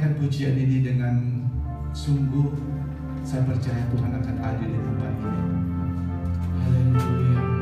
Pujian ini dengan sungguh, saya percaya Tuhan akan hadir di tempat ini. Haleluya.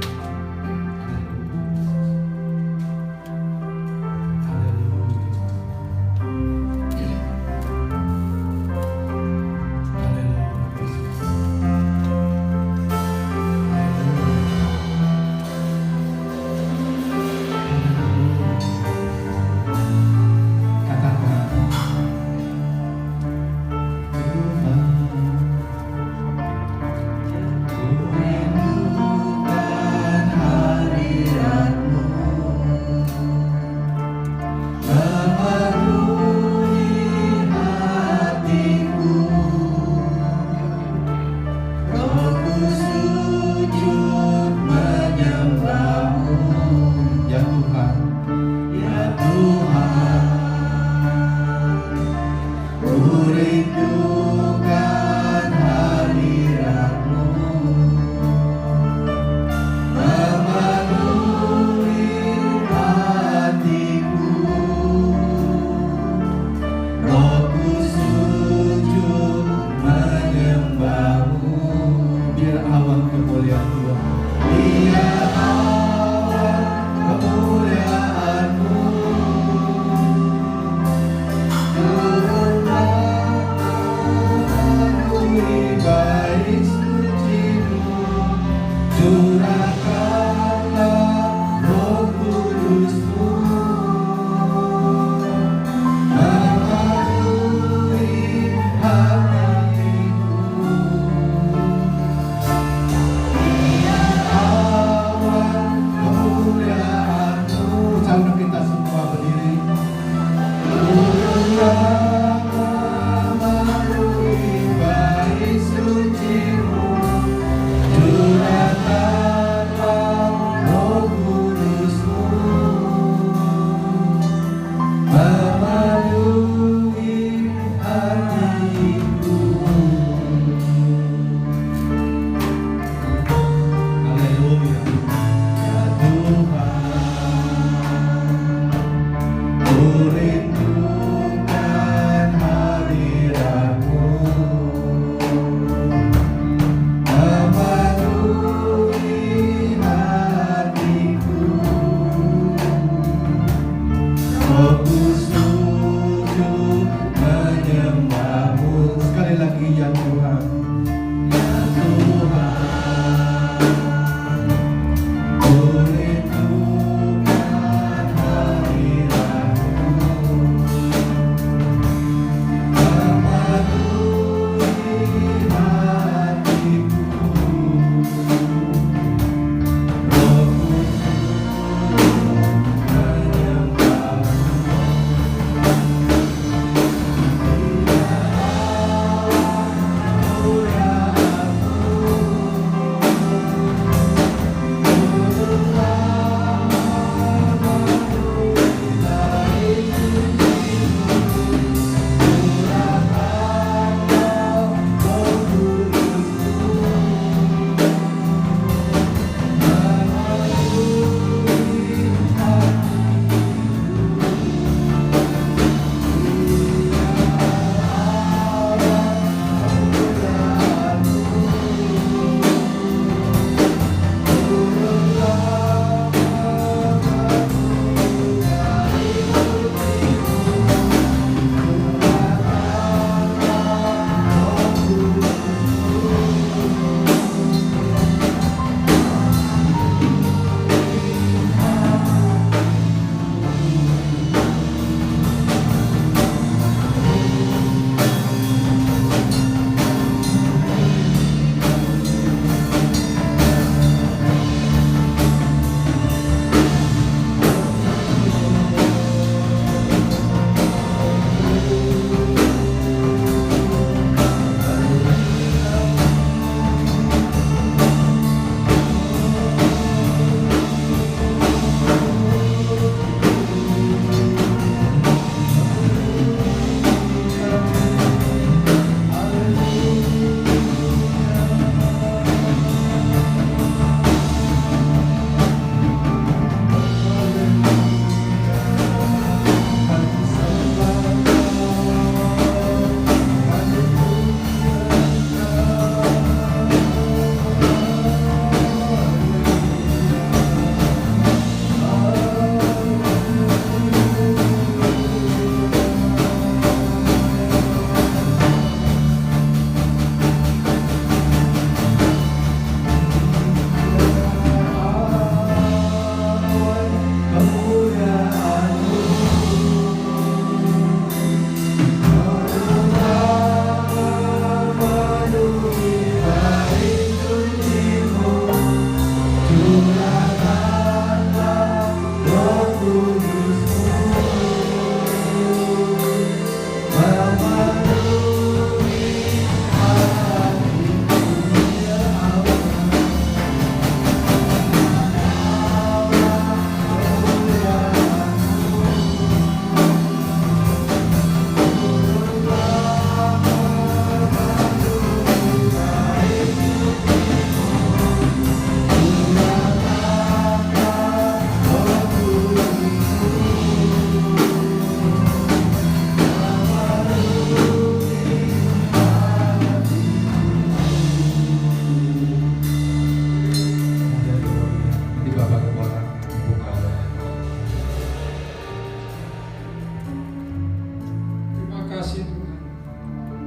kasih Tuhan.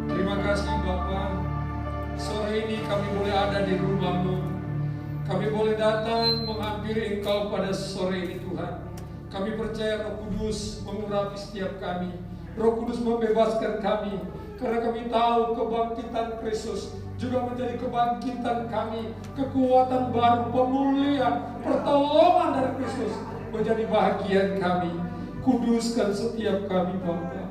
Terima kasih Bapa. Sore ini kami boleh ada di rumah-Mu. Kami boleh datang menghampiri Engkau pada sore ini Tuhan. Kami percaya Roh Kudus mengurapi setiap kami. Roh Kudus membebaskan kami. Karena kami tahu kebangkitan Kristus juga menjadi kebangkitan kami. Kekuatan baru, pemulihan, pertolongan dari Kristus menjadi bahagian kami. Kuduskan setiap kami Bapa.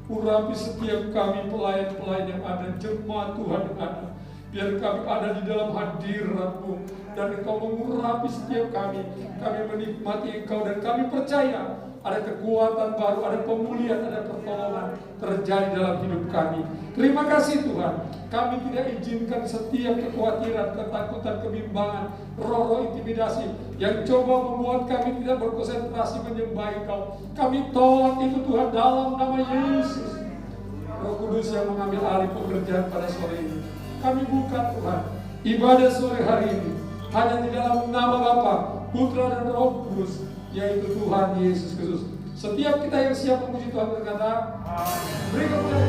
Urapi setiap kami pelayan-pelayan yang ada, jemaat Tuhan yang ada. Biar kami ada di dalam hadirat-Mu dan Engkau mengurapi setiap kami. Kami menikmati Engkau dan kami percaya ada kekuatan baru, ada pemulihan, ada pertolongan terjadi dalam hidup kami. Terima kasih Tuhan. Kami tidak izinkan setiap kekhawatiran, ketakutan, kebimbangan, roh-roh intimidasi yang coba membuat kami tidak berkonsentrasi menyembah Engkau. Kami tolak itu Tuhan dalam nama Yesus. Roh Kudus yang mengambil alih pekerjaan pada sore ini. Kami buka Tuhan ibadah sore hari ini hanya di dalam nama Bapa, Putra dan Roh Kudus, yaitu Tuhan Yesus Kristus. Setiap kita yang siap memuji Tuhan berkata, berikan kepada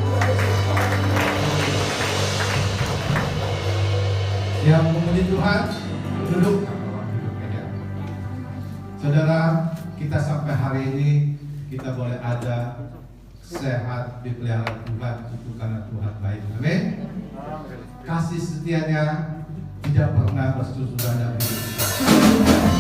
Siap memuji Tuhan, duduk. Saudara, kita sampai hari ini kita boleh ada sehat dipelihara Tuhan, itu karena Tuhan baik. Amin. Kasih setianya tidak pernah bersudah dalam hidup kita.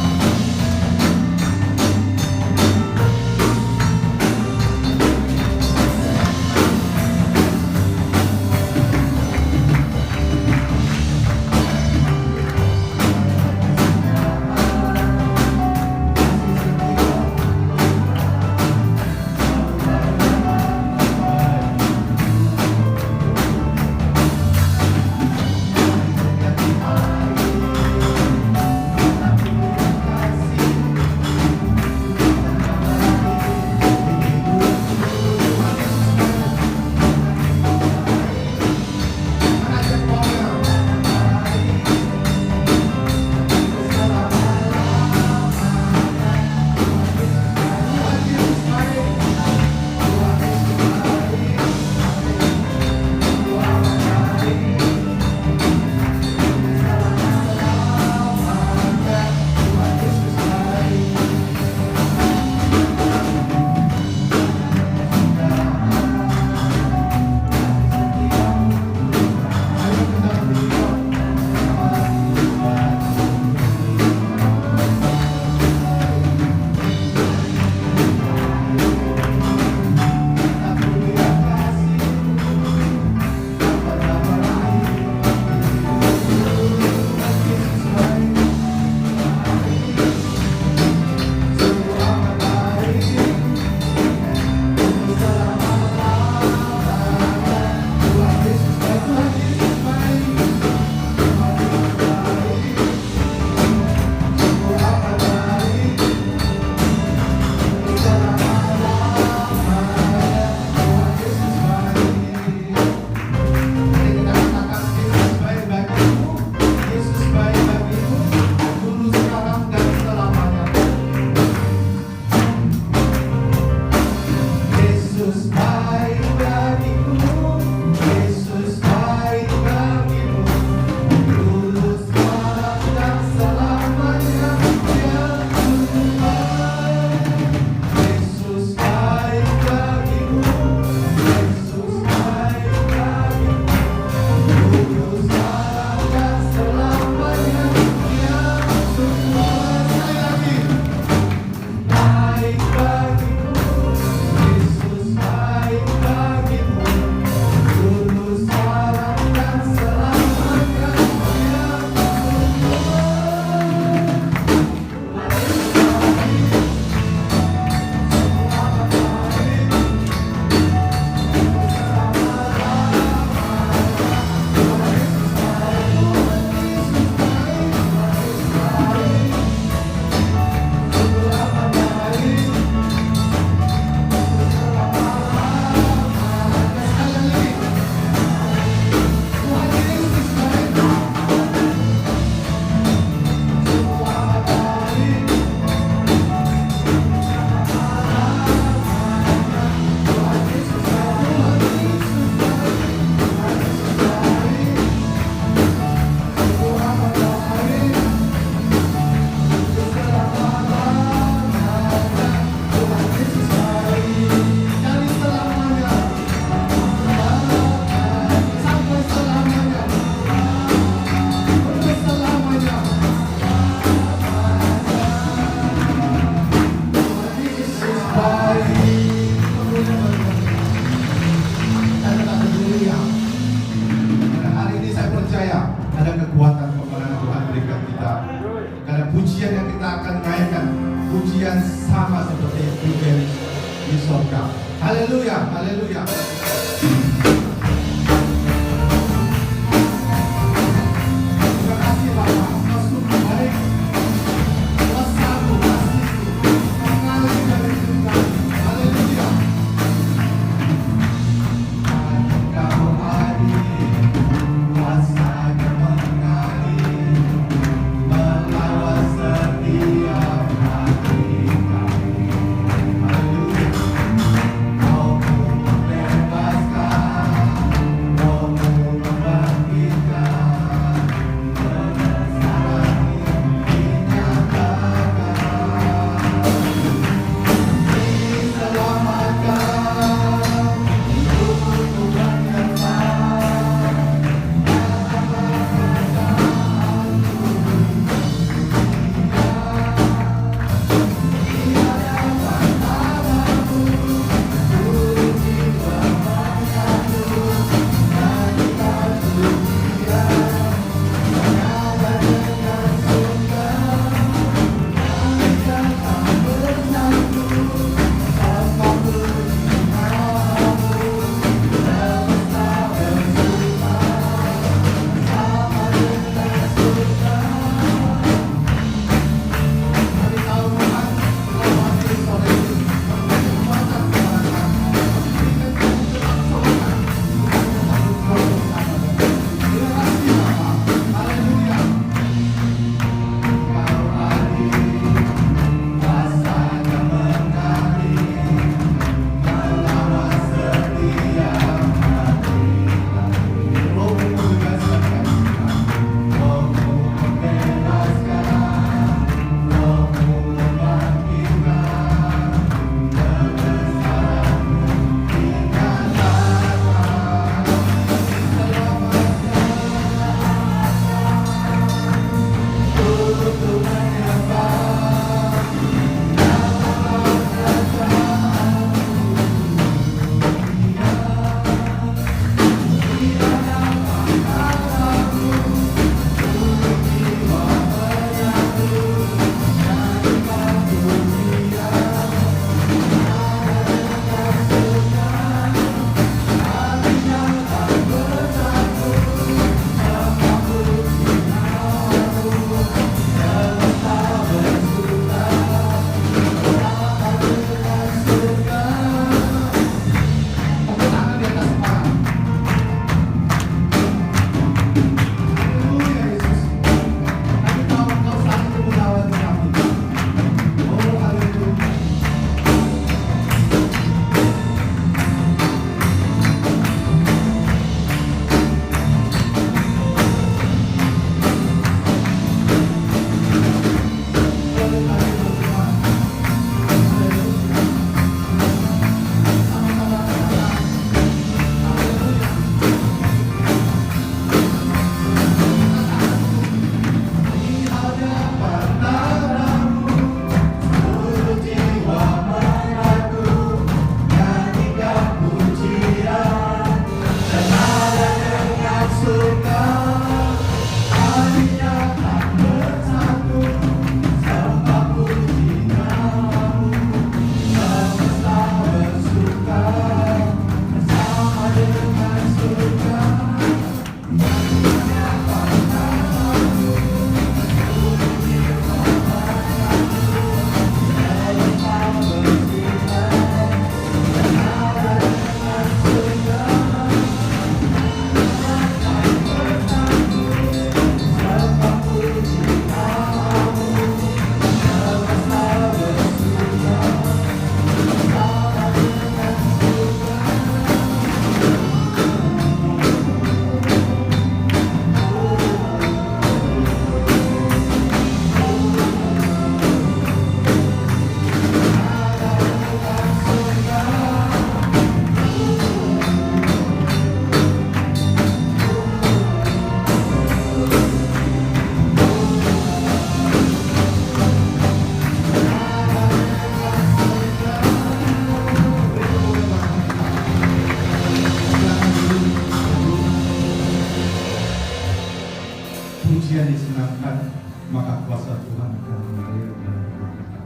pujian disenangkan, maka kuasa Tuhan akan mengalir dalam hidup kita.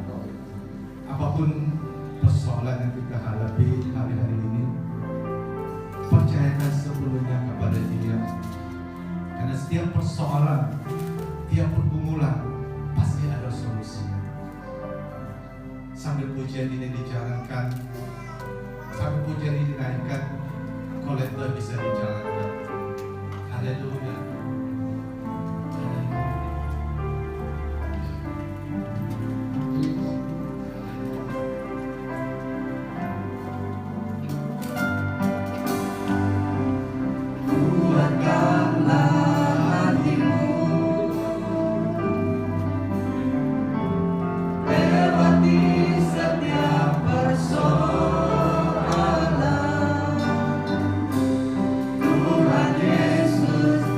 Apapun persoalan yang kita hadapi hari-hari ini, percayakan sepenuhnya kepada Dia. Karena setiap persoalan, tiap pergumulan pasti ada solusinya. Sambil pujian ini dijalankan, sambil pujian ini dinaikkan, kolektor bisa dijalankan. Haleluya. Tuhan Yesus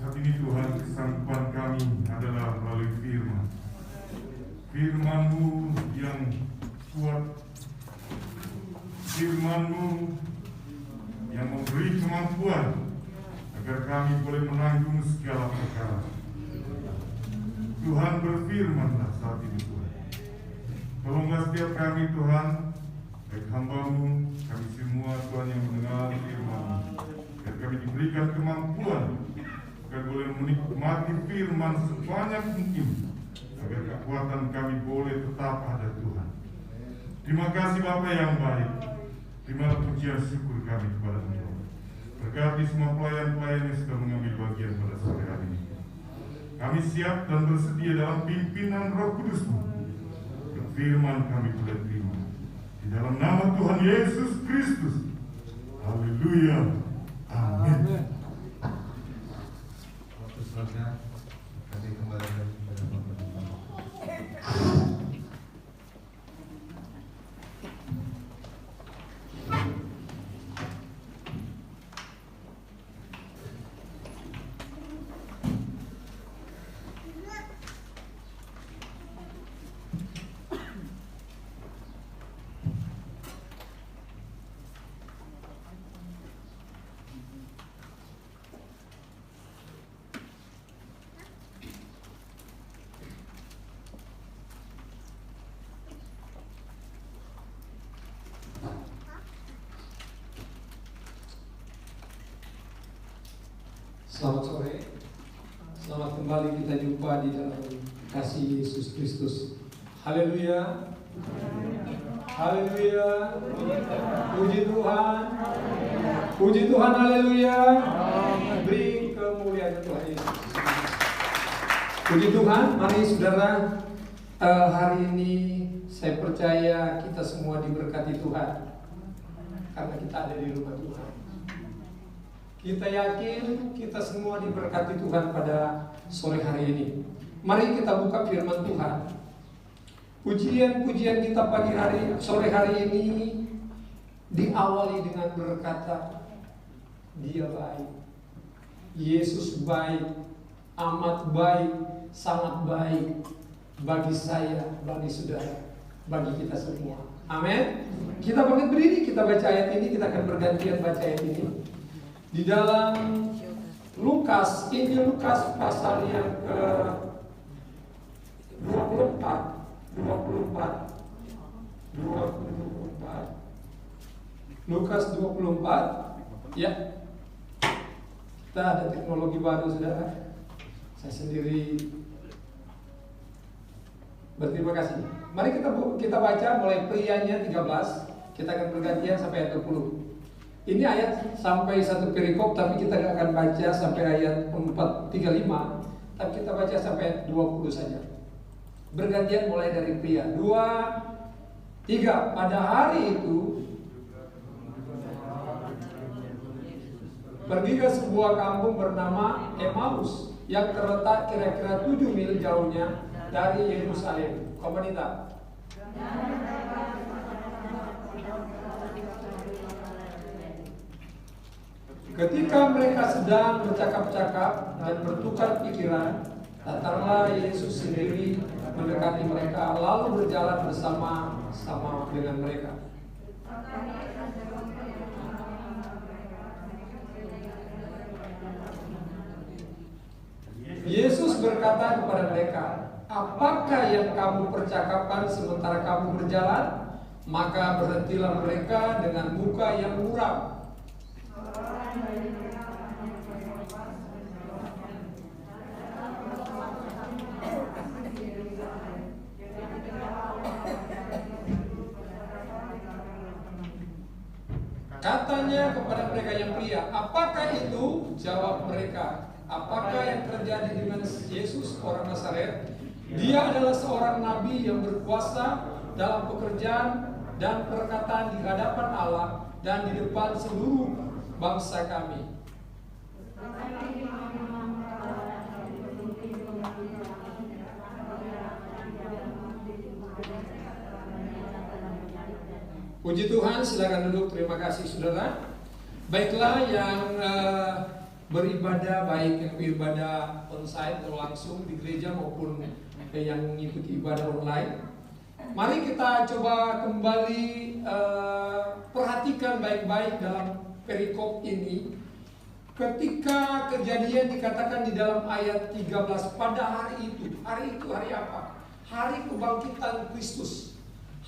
Saat ini Tuhan, kesanggupan kami adalah melalui firman. Firman-Mu yang kuat, firman-Mu yang memberi kemampuan agar kami boleh menanggung segala perkara. Tuhan, berfirman-Lah saat ini Tuhan. Tolonglah setiap kami Tuhan, baik hamba-Mu, kami semua Tuhan yang mendengar firman-Mu, agar kami diberikan kemampuan agar boleh menikmati firman sebanyak mungkin, agar kekuatan kami boleh tetap ada Tuhan. Terima kasih Bapa yang baik. Terimalah pujian syukur kami kepada-Mu. Berkati semua pelayan-pelayan yang sudah mengambil bagian pada sore hari ini. Kami siap dan bersedia dalam pimpinan Roh Kudus-Mu. Firman kami boleh terima. Di dalam nama Tuhan Yesus Kristus. Haleluya. Amin. Waktu selanjutnya kami kembali kepada Bapak. Selamat sore. Selamat kembali kita jumpa di dalam kasih Yesus Kristus. Haleluya. Haleluya. Puji Tuhan. Puji Tuhan, haleluya. Beri kemuliaan Tuhan Yesus. Puji Tuhan, mari saudara, hari ini saya percaya kita semua diberkati Tuhan karena kita ada di rumah Tuhan. Kita yakin kita semua diberkati Tuhan pada sore hari ini. Mari kita buka firman Tuhan. Pujian-pujian kita sore hari ini diawali dengan berkata, Dia baik. Yesus baik, amat baik, sangat baik bagi saya, bagi saudara, bagi kita semua. Amin. Kita bangkit berdiri, kita baca ayat ini, kita akan bergantian baca ayat ini. Di dalam Lukas, Injil Lukas pasal yang ke 24. Lukas 24. Ya. Kita ada teknologi baru saudara. Saya sendiri berterima kasih. Mari kita baca mulai prianya 13. Kita akan bergantian sampai ayat 20. Ini ayat sampai satu perikop, tapi kita tidak akan baca sampai ayat 435, tapi kita baca sampai ayat 20 saja. Bergantian mulai dari pria. 2, 3. Pada hari itu pergi ke sebuah kampung bernama Emmaus yang terletak kira-kira 7 mil jauhnya dari Yerusalem. Komunitas. Ketika mereka sedang bercakap-cakap dan bertukar pikiran, datanglah Yesus sendiri mendekati mereka, lalu berjalan bersama-sama dengan mereka. Yesus berkata kepada mereka, "Apakah yang kamu percakapkan sementara kamu berjalan?" Maka berhentilah mereka dengan muka yang muram. Katanya kepada mereka yang pria, "Apakah itu?" Jawab mereka, "Apakah yang terjadi dengan Yesus orang Nazaret? Dia adalah seorang nabi yang berkuasa dalam pekerjaan dan perkataan di hadapan Allah dan di depan seluruh bangsa kami." Puji Tuhan, silakan duduk. Terima kasih saudara. Baiklah, yang beribadah, baik yang beribadah onsite atau langsung di gereja maupun yang mengikuti ibadah online. Mari kita coba kembali perhatikan baik-baik dalam perikop ini. Ketika kejadian dikatakan di dalam ayat 13, pada hari itu hari apa? Hari kebangkitan Kristus.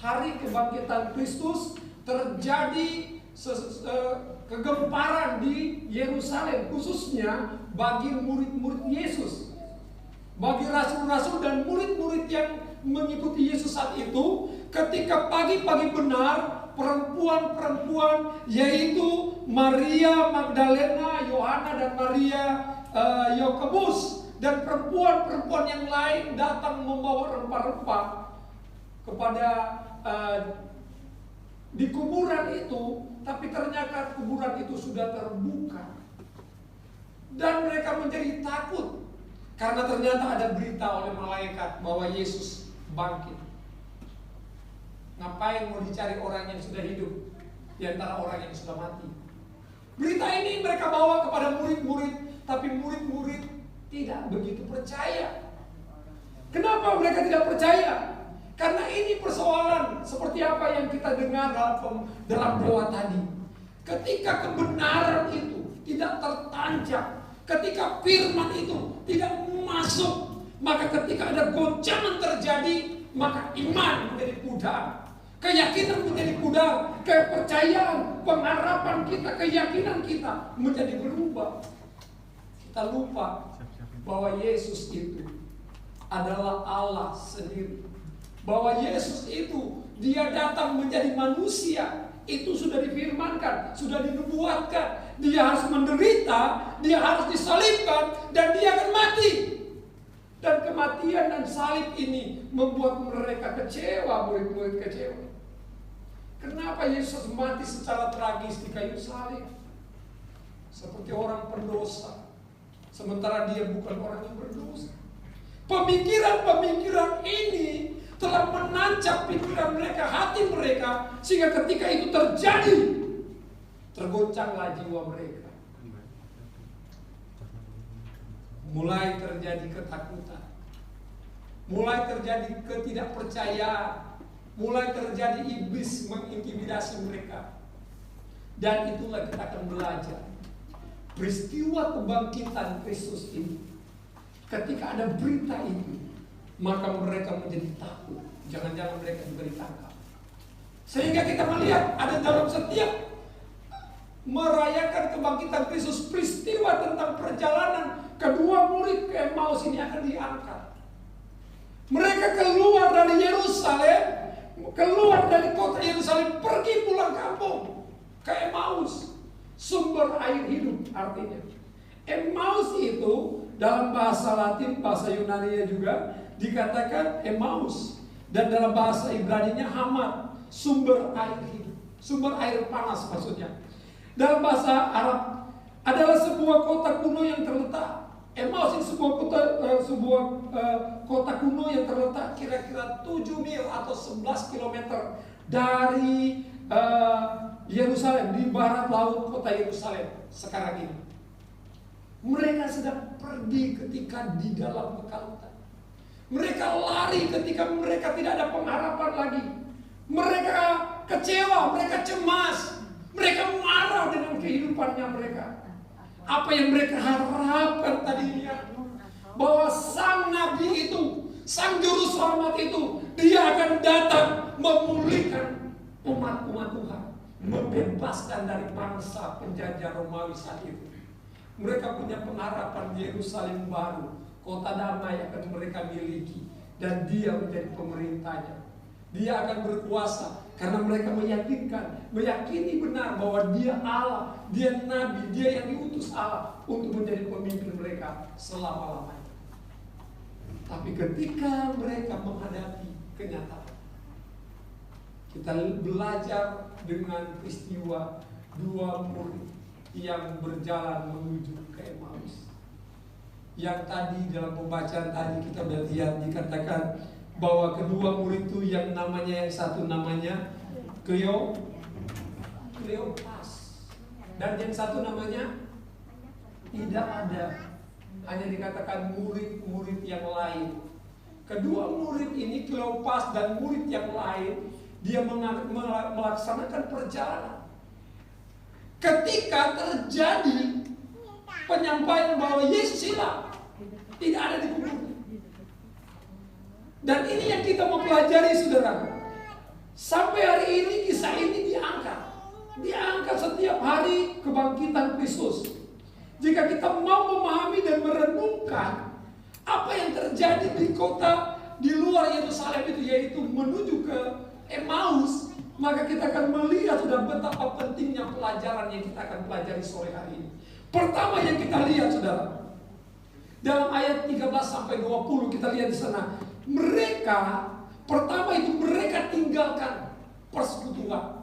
Hari kebangkitan Kristus terjadi kegemparan di Yerusalem, khususnya bagi murid-murid Yesus. Bagi rasul-rasul dan murid-murid yang mengikuti Yesus saat itu, ketika pagi-pagi benar, perempuan-perempuan yaitu Maria Magdalena, Yohana dan Maria Yakobus dan perempuan-perempuan yang lain datang membawa rempah-rempah kepada di kuburan itu, tapi ternyata kuburan itu sudah terbuka dan mereka menjadi takut karena ternyata ada berita oleh malaikat bahwa Yesus bangkit. Ngapain mau dicari orang yang sudah hidup di antara orang yang sudah mati? Berita ini mereka bawa kepada murid-murid, tapi murid-murid tidak begitu percaya. Kenapa mereka tidak percaya? Karena ini persoalan seperti apa yang kita dengar dalam doa tadi. Ketika kebenaran itu tidak tertancap, ketika firman itu tidak masuk, maka ketika ada goncangan terjadi, maka iman menjadi pudar, keyakinan menjadi pudar, kepercayaan, pengharapan kita, keyakinan kita menjadi berubah. Kita lupa bahwa Yesus itu adalah Allah sendiri. Bahwa Yesus itu, dia datang menjadi manusia. Itu sudah difirmankan, sudah dinubuatkan. Dia harus menderita, dia harus disalibkan, dan dia akan mati. Dan kematian dan salib ini membuat mereka kecewa, murid-murid kecewa. Kenapa Yesus mati secara tragis di kayu salib? Seperti orang pendosa, sementara dia bukan orang yang berdosa. Pemikiran-pemikiran ini telah menancap pikiran mereka, hati mereka, sehingga ketika itu terjadi, tergoncanglah jiwa mereka. Mulai terjadi ketakutan, mulai terjadi ketidakpercayaan, mulai terjadi iblis mengintimidasi mereka. Dan itulah kita akan belajar peristiwa kebangkitan Kristus ini. Ketika ada berita itu, maka mereka menjadi takut. Jangan-jangan mereka juga ditangkap. Sehingga kita melihat ada dalam setiap merayakan kebangkitan Kristus, peristiwa tentang perjalanan kedua murid ke Emmaus ini akan diangkat. Mereka keluar dari Yerusalem, keluar dari kota Yerusalem, pergi pulang kampung ke Emmaus, sumber air hidup artinya. Emmaus itu dalam bahasa Latin, bahasa Yunani juga dikatakan Emmaus, dan dalam bahasa Ibrani-nya Hamad, sumber air hidup, sumber air panas maksudnya. Dalam bahasa Arab adalah sebuah kota kuno yang terletak. Emmaus ini sebuah kota kuno yang terletak kira-kira 7 mil atau 11 km dari Yerusalem, di barat laut kota Yerusalem sekarang ini. Mereka sedang pergi ketika di dalam kekalutan. Mereka lari ketika mereka tidak ada pengharapan lagi. Mereka kecewa, mereka cemas, mereka marah dengan kehidupannya mereka. Apa yang mereka harapkan tadinya, bahwa sang nabi itu, sang juru selamat itu, dia akan datang memulihkan umat-umat Tuhan, membebaskan dari bangsa penjajah Romawi saat itu. Mereka punya pengharapan di Yerusalem baru, kota damai akan mereka miliki, dan dia menjadi pemerintahnya. Dia akan berkuasa karena mereka meyakini benar bahwa dia Allah, dia nabi, dia yang diutus Allah untuk menjadi pemimpin mereka selama-lamanya. Tapi ketika mereka menghadapi kenyataan, kita belajar dengan peristiwa dua murid yang berjalan menuju ke Emmaus. Yang tadi dalam pembacaan tadi kita sudah lihat dikatakan bahwa kedua murid itu yang namanya, yang satu namanya Kleopas dan yang satu namanya Tidak ada. Hanya dikatakan murid-murid yang lain. Kedua murid ini, Kleopas dan murid yang lain, dia melaksanakan perjalanan. Ketika terjadi penyampaian bahwa Yesus hilang, tidak ada di kuburnya. Dan ini yang kita mau pelajari, saudara. Sampai hari ini kisah ini diangkat setiap hari kebangkitan Kristus. Jika kita mau memahami dan merenungkan apa yang terjadi di kota di luar Yerusalem itu, yaitu menuju ke Emmaus, maka kita akan melihat sudah betapa pentingnya pelajaran yang kita akan pelajari sore hari ini. Pertama yang kita lihat, saudara, dalam ayat 13-20 kita lihat di sana, pertama itu mereka tinggalkan persekutuan.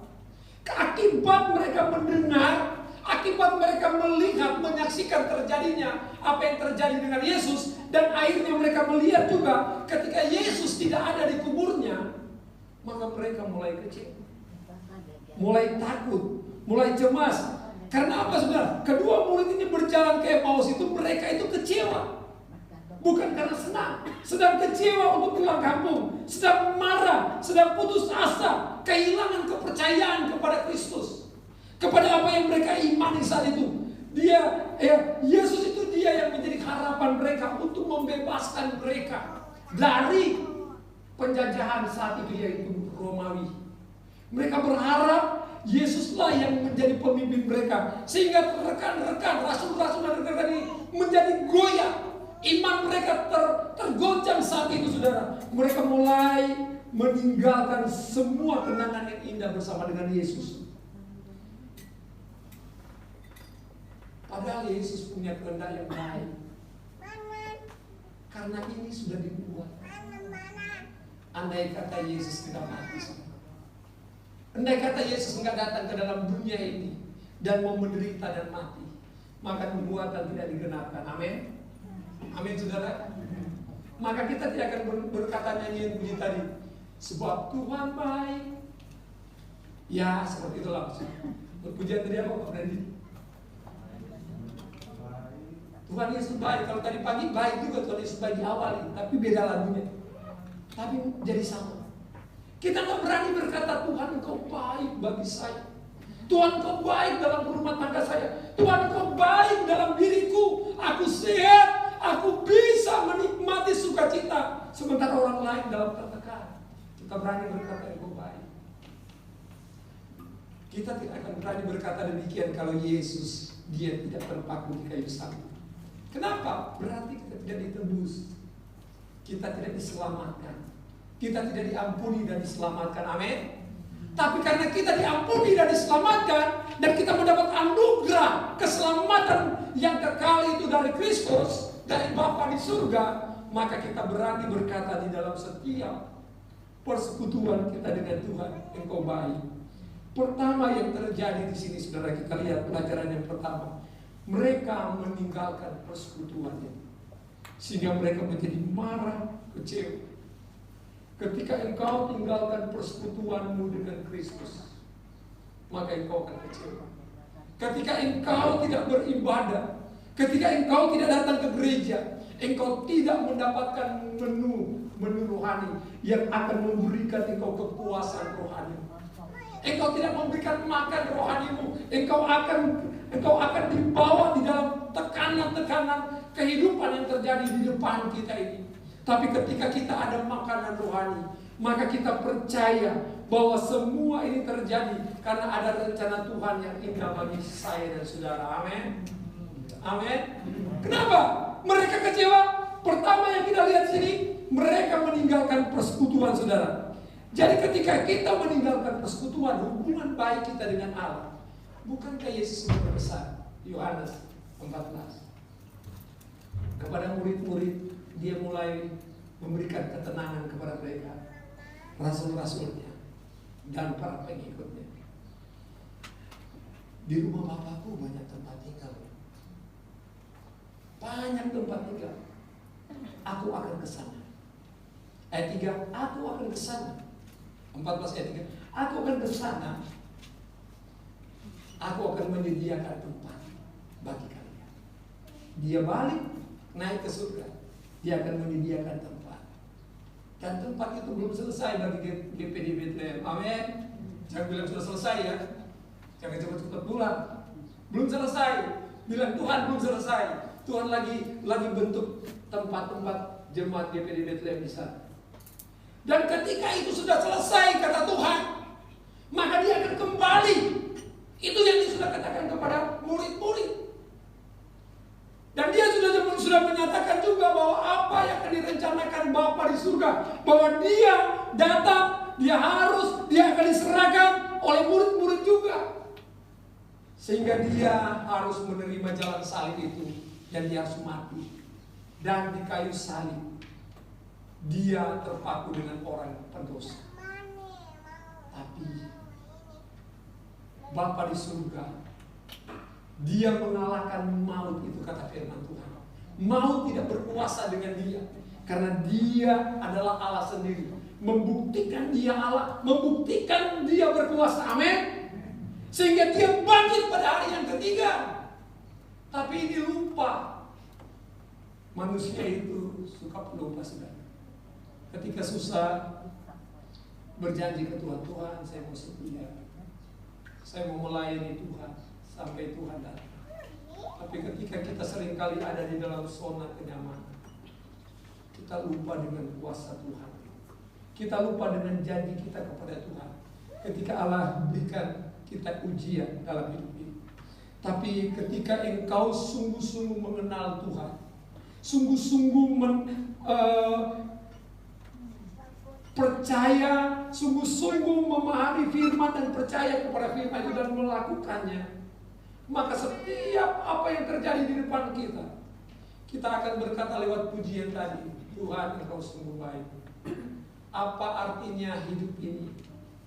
Akibat mereka mendengar, akibat mereka melihat, menyaksikan terjadinya apa yang terjadi dengan Yesus, dan akhirnya mereka melihat juga ketika Yesus tidak ada di kuburnya, maka mereka mulai kecewa, mulai takut, mulai cemas. Karena apa, saudara? Kedua murid ini berjalan ke Emmaus itu, mereka itu kecewa. Bukan karena senang, sedang kecewa untuk pulang kampung, sedang marah, sedang putus asa, kehilangan kepercayaan kepada Kristus, kepada apa yang mereka imani saat itu. Yesus itu dia yang menjadi harapan mereka untuk membebaskan mereka dari penjajahan saat itu, yaitu Romawi. Mereka berharap Yesuslah yang menjadi pemimpin mereka, sehingga rekan-rekan, rasul-rasul dan rekan-rekan ini menjadi goyah. Iman mereka tergoncang saat itu, saudara. Mereka mulai meninggalkan semua kenangan yang indah bersama dengan Yesus. Padahal Yesus punya kehendak yang baik. Karena ini sudah dibuat. Andai kata Yesus tidak mati, andai kata Yesus tidak datang ke dalam dunia ini dan mau menderita dan mati, maka nubuatan tidak digenapkan. Amin. Amin, saudara. Maka kita tidak akan berkata nyanyian puji tadi, sebab Tuhan baik. Ya, seperti itulah. Pujian tadi apa, Pak Brandi? Tuhan Yesus baik. Kalau tadi pagi baik juga Tuhan Yesus baik di awal, tapi beda lagunya. Tapi jadi sama. Kita nggak berani berkata Tuhan Engkau baik bagi saya. Tuhan Engkau baik dalam rumah tangga saya. Tuhan Engkau baik dalam diriku. Aku sehat. Aku bisa menikmati sukacita, sementara orang lain dalam tertekan. Kita berani berkata Engkau baik. Kita tidak akan berani berkata demikian kalau Yesus dia tidak terpaku di kayu salib. Kenapa? Berarti kita tidak ditebus, kita tidak diselamatkan, kita tidak diampuni dan diselamatkan. Amin. Tapi karena kita diampuni dan diselamatkan, dan kita mendapat anugerah keselamatan yang kekal itu dari Kristus, dari Bapa di surga, maka kita berani berkata di dalam setiap persekutuan kita dengan Tuhan, Engkau baik. Pertama yang terjadi di sini, saudara, kita lihat pelajaran yang pertama. Mereka meninggalkan persekutuannya, sehingga mereka menjadi marah, kecewa. Ketika engkau tinggalkan persekutuanmu dengan Kristus, maka engkau akan kecewa. Ketika engkau tidak beribadah, ketika engkau tidak datang ke gereja, engkau tidak mendapatkan menu rohani yang akan memberikan engkau kepuasan rohani. Engkau tidak memberikan makan rohanimu. Engkau akan dibawa di dalam tekanan-tekanan kehidupan yang terjadi di depan kita ini. Tapi ketika kita ada makanan rohani, maka kita percaya bahwa semua ini terjadi karena ada rencana Tuhan yang indah bagi saya dan saudara. Amin. Amin. Kenapa mereka kecewa? Pertama yang kita lihat sini, mereka meninggalkan persekutuan, saudara. Jadi ketika kita meninggalkan persekutuan, hubungan baik kita dengan Allah, bukankah Yesus berpesan Yohanes 14 kepada murid-murid, dia mulai memberikan ketenangan kepada mereka, rasul-rasulnya dan para pengikutnya. Di rumah Bapakku banyak tempat tinggal. Banyak tempat tinggal. Aku akan ke sana. Ayat 3, aku akan ke sana. 14 ayat 3, aku akan ke sana. Aku akan menyediakan tempat bagi kalian. dia balik naik ke surga. Dia akan menyediakan tempat. Dan tempat itu belum selesai bagi GPD Bethlehem. Amin. Jangan bilang sudah selesai ya. Jangan cepat-cepat pulang. Belum selesai. Bilang Tuhan belum selesai. Tuhan lagi bentuk tempat-tempat jemaat GPD Bethlehem di sana. Dan ketika itu sudah selesai kata Tuhan, maka dia akan kembali. Itu yang dia sudah katakan kepada murid-murid. Dan dia sudah menyatakan juga bahwa apa yang akan direncanakan Bapa di surga, bahwa dia datang, dia akan diserahkan oleh murid-murid juga. Sehingga dia harus menerima jalan salib itu, dan dia harus mati. Dan di kayu salib dia terpaku dengan orang pendosa. Tapi Bapa di surga, dia mengalahkan maut, itu kata firman Tuhan. Maut tidak berkuasa dengan dia, karena dia adalah Allah sendiri. Membuktikan dia Allah, membuktikan dia berkuasa. Amin. Sehingga dia bangkit pada hari yang ketiga. Tapi ini lupa. Manusia itu suka pelupa, saudara. Ketika susah, berjanji ke Tuhan, Tuhan saya mau setia, saya mau melayani Tuhan sampai Tuhan datang. Tapi ketika kita seringkali ada di dalam zona kenyamanan, kita lupa dengan kuasa Tuhan. Kita lupa dengan janji kita kepada Tuhan. Ketika Allah berikan kita ujian dalam hidup ini. Tapi ketika engkau sungguh-sungguh mengenal Tuhan, sungguh-sungguh percaya, sungguh-sungguh memahami firman dan percaya kepada firman itu dan melakukannya, maka setiap apa yang terjadi di depan kita akan berkata lewat pujian tadi, Tuhan engkau sungguh baik. Apa artinya hidup ini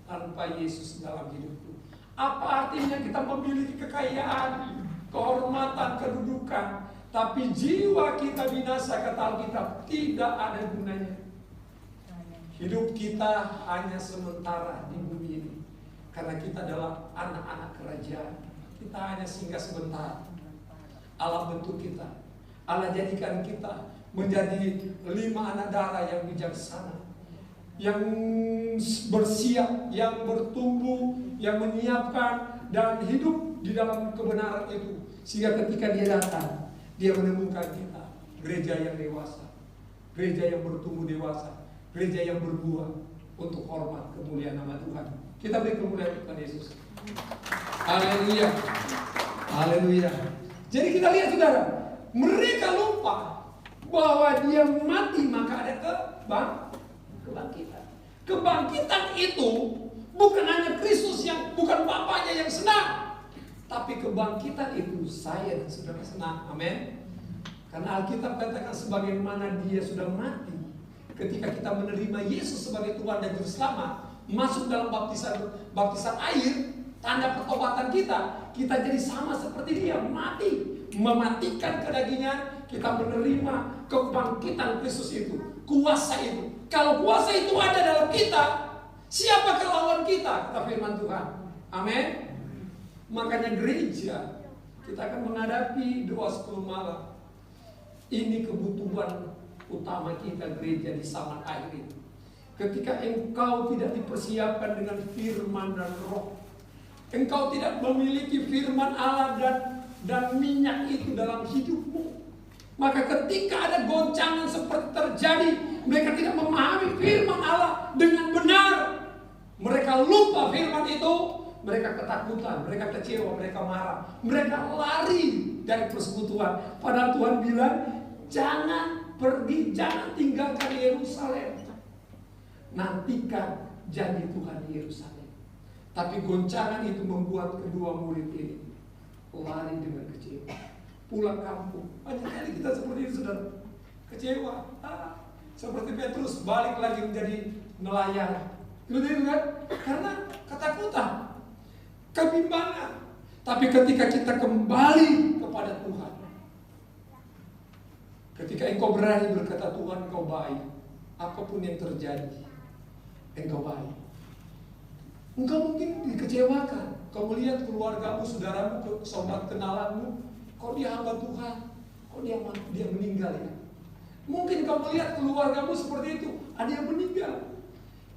tanpa Yesus dalam hidupku? Apa artinya kita memiliki kekayaan, kehormatan, kedudukan, tapi jiwa kita binasa, kata Alkitab, tidak ada gunanya. Hidup kita hanya sementara di bumi ini, karena kita adalah anak-anak kerajaan. Kita hanya singgah sebentar. Allah bentuk kita, Allah jadikan kita menjadi 5 anak darah yang bijaksana, yang bersiap, yang bertumbuh, yang menyiapkan dan hidup di dalam kebenaran itu. Sehingga ketika dia datang, dia menemukan kita gereja yang dewasa, gereja yang bertumbuh dewasa, gereja yang berbuah untuk hormat kemuliaan nama Tuhan. Kita beri kemuliaan Tuhan Yesus. Haleluya. Haleluya. Jadi kita lihat saudara, mereka lupa bahwa dia mati maka ada kebangkitan. Kebangkitan itu bukan hanya Kristus yang, bukan Bapaknya yang senang, tapi kebangkitan itu saya dan saudara senang. Amin. Karena Alkitab katakan sebagaimana dia sudah mati, ketika kita menerima Yesus sebagai Tuhan dan Juru Selamat, masuk dalam baptisan air, tanda pertobatan kita jadi sama seperti dia, mati, mematikan kedagingan, kita menerima kebangkitan Kristus itu, kuasa itu. Kalau kuasa itu ada dalam kita, siapa lawan kita? Kata firman Tuhan. Amin. Makanya gereja, kita akan menghadapi doa 10 malam. Ini kebutuhan utama kita gereja di zaman akhir ini. Ketika engkau tidak dipersiapkan dengan firman dan roh, engkau tidak memiliki firman Allah dan minyak itu dalam hidupmu, maka ketika ada goncangan seperti terjadi, mereka tidak memahami firman Allah dengan benar, mereka lupa firman itu, mereka ketakutan, mereka kecewa, mereka marah, mereka lari dari persekutuan. Padahal Tuhan bilang, jangan pergi, jangan tinggalkan Yerusalem, nantikan janji Tuhan di Yerusalem. Tapi goncangan itu membuat kedua murid ini lari dengan kecewa, pulang kampung. Banyak kali kita seperti itu, saudara, kecewa. Seperti Petrus balik lagi menjadi nelayan, gitu kan? Karena ketakutan, kebimbangan. Tapi ketika kita kembali kepada Tuhan, ketika engkau berani berkata, Tuhan engkau baik, apapun yang terjadi, engkau baik. Engkau mungkin dikecewakan, kau melihat keluargamu, saudaramu, saudara kenalanmu, kok dia hamba Tuhan, Kok dia meninggal ya? Mungkin kamu lihat keluargamu seperti itu, ada yang meninggal.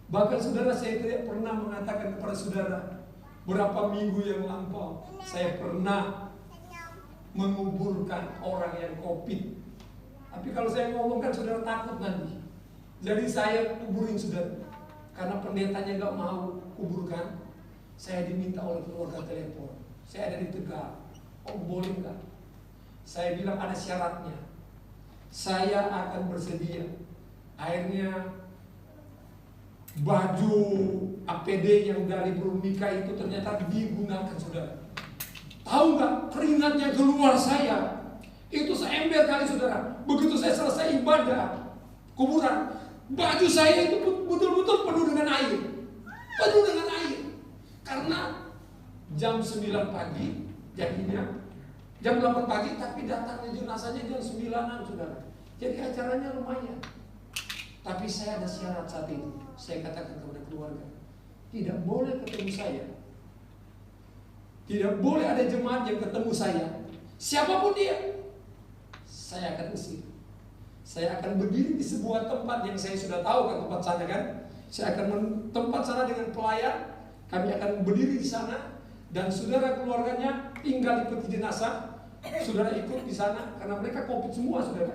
Bahkan saudara, saya tidak pernah mengatakan kepada saudara, berapa minggu yang lampau saya pernah menguburkan orang yang COVID. Tapi kalau saya ngomongkan saudara takut nanti. Jadi saya kuburin saudara. Karena pendetanya gak mau kuburkan, saya diminta oleh keluarga telepon. Saya ada di Tegal. Oh boleh gak? Saya bilang ada syaratnya. Saya akan bersedia. Akhirnya baju APD yang dari Brumika itu ternyata digunakan saudara. Tahu nggak, keringatnya keluar saya itu seember kali saudara. Begitu saya selesai ibadah kuburan, baju saya itu betul-betul penuh dengan air. Penuh dengan air. Karena jam 9 pagi jadinya, jam 8 pagi tapi datangnya jenazahnya jam 9-an saudara. Jadi acaranya lumayan. Tapi saya ada syarat saat itu. Saya katakan kepada keluarga, tidak boleh ketemu saya. Tidak boleh ada jemaat yang ketemu saya. Siapapun dia, saya akan usir. Saya akan berdiri di sebuah tempat yang saya sudah tahu kan tempat sana kan. Saya akan tempat sana dengan pelayan. Kami akan berdiri di sana dan saudara keluarganya tinggal di peti jenazah. Saudara ikut di sana karena mereka COVID semua saudara.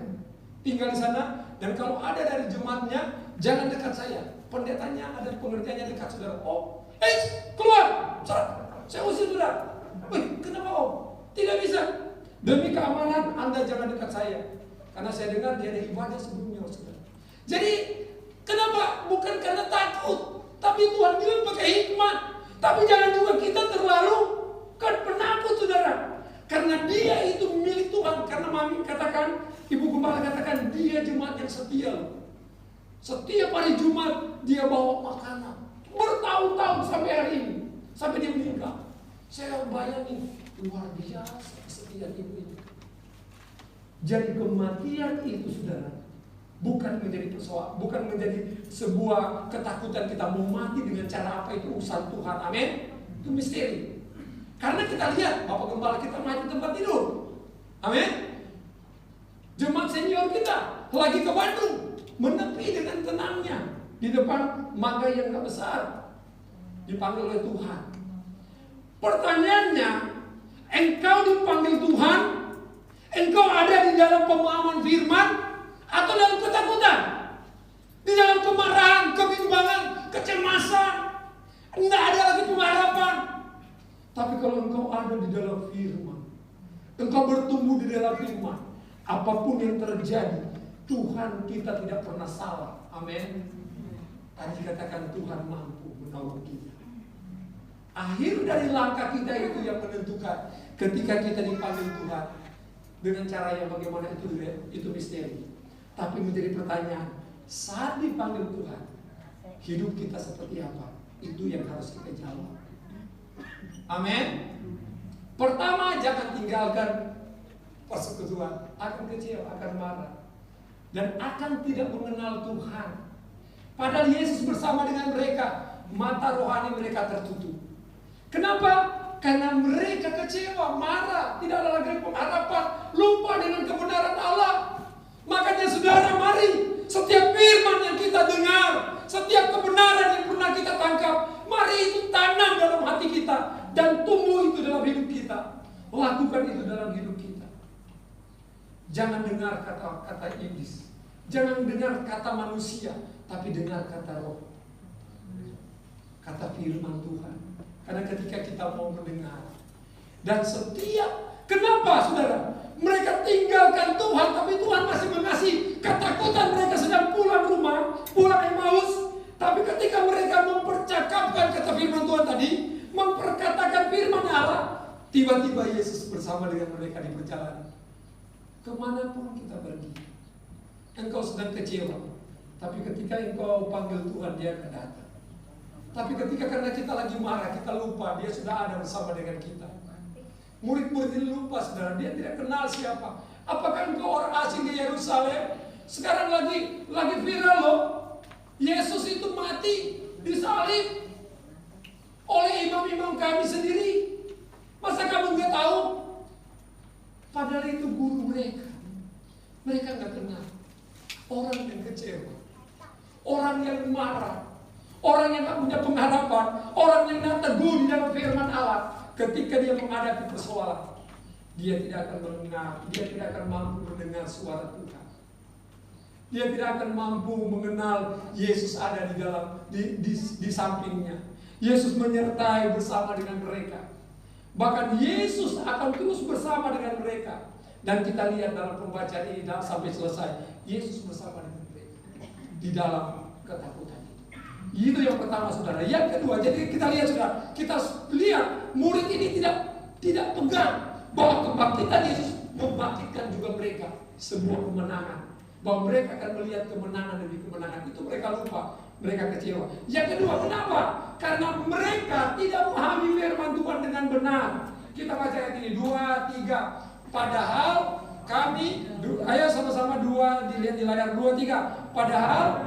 Tinggal di sana dan kalau ada dari jemaatnya jangan dekat saya. Pendetanya ada pengertiannya dekat saudara. Oh, keluar. Saya usir saudara. Wih, kenapa om? Tidak bisa. Demi keamanan Anda jangan dekat saya. Karena saya dengar dia ada ibadah sebelumnya saudara. Jadi kenapa? Bukan karena takut, tapi Tuhan bilang pakai hikmat. Tapi jangan juga kita terlalu penakut saudara. Karena dia itu milik Tuhan. Karena mami katakan, ibu gembala katakan dia jemaat yang setia. Setiap hari Jumat dia bawa makanan. Bertahun-tahun sampai hari ini. Sampai dia meninggal. Saya bayangin luar biasa kesetiaan ibu ini. Jadi kematian itu saudara bukan menjadi persoalan, bukan menjadi sebuah ketakutan kita mau mati dengan cara apa itu urusan Tuhan. Amin. Itu misteri. Karena kita lihat Bapak Gembala kita mati tempat tidur. Amin. Jemaat senior kita lagi ke Bandung menepi dengan tenangnya di depan mangga yang gak besar, dipanggil oleh Tuhan. Pertanyaannya, engkau dipanggil Tuhan, engkau ada di dalam pemahaman firman atau dalam ketakutan, di dalam kemarahan, kebimbangan, kecemasan, tidak ada lagi pengharapan. Tapi kalau engkau ada di dalam firman, engkau bertumbuh di dalam firman, apapun yang terjadi, Tuhan kita tidak pernah salah. Amin. Tadi katakan Tuhan mampu menolong kita. Akhir dari langkah kita itu yang menentukan ketika kita dipanggil Tuhan. Dengan cara yang bagaimana itu misteri. Tapi menjadi pertanyaan, saat dipanggil Tuhan, hidup kita seperti apa? Itu yang harus kita jawab. Amin. Pertama, jangan tinggalkan persekutuan. Akan kecewa, akan marah, dan akan tidak mengenal Tuhan. Padahal Yesus bersama dengan mereka, mata rohani mereka tertutup. Kenapa? Karena mereka kecewa, marah, tidak ada lagi pengharapan, lupa dengan kebenaran Allah. Makanya saudara, mari setiap firman yang kita dengar, setiap kebenaran yang pernah kita tangkap, mari itu tanam dalam hati kita dan tumbuh itu dalam hidup kita. Lakukan itu dalam hidup kita. Jangan dengar kata-kata iblis, jangan dengar kata manusia, tapi dengar kata roh, kata firman Tuhan. Karena ketika kita mau mendengar dan setiap, kenapa saudara? Mereka tinggalkan Tuhan, tapi Tuhan masih mengasih ketakutan. Mereka sedang pulang rumah, pulang Emmaus, tapi ketika mereka mempercakapkan kata firman Tuhan tadi, memperkatakan firman Allah, tiba-tiba Yesus bersama dengan mereka di perjalanan. Kemanapun kita pergi, engkau sedang kecewa, tapi ketika engkau panggil Tuhan, dia akan datang. Tapi ketika karena kita lagi marah, kita lupa dia sudah ada bersama dengan kita. Murid-murid ini lupa saudara, dia tidak kenal siapa. Apakah engkau orang asing di Yerusalem? Sekarang lagi viral loh. Yesus itu mati disalib oleh imam-imam kami sendiri. Masa kamu nggak tahu? Padahal itu guru mereka. Mereka nggak kenal. Orang yang kecewa, orang yang marah, orang yang nggak punya pengharapan, orang yang nggak teguh di dalam firman Allah. Ketika dia menghadapi persoalan, dia tidak akan mendengar, dia tidak akan mampu mendengar suara Tuhan. Dia tidak akan mampu mengenal Yesus ada di dalam di sampingnya. Yesus menyertai bersama dengan mereka. Bahkan Yesus akan terus bersama dengan mereka. Dan kita lihat dalam pembacaan ini sampai selesai, Yesus bersama dengan mereka di dalam ketakutan itu. Itu yang pertama, saudara. Yang kedua, jadi kita lihat, saudara, kita lihat murid ini tidak pegang bahwa kebangkitan Yesus membangkitkan juga mereka sebuah kemenangan. Bahwa mereka akan melihat kemenangan demi kemenangan. Itu mereka lupa, mereka kecewa. Yang kedua, kenapa? Karena mereka tidak memahami firman Tuhan dengan benar. Kita baca ayat ini 2-3. Padahal kami, ayo sama-sama dilihat di layar 2-3. Padahal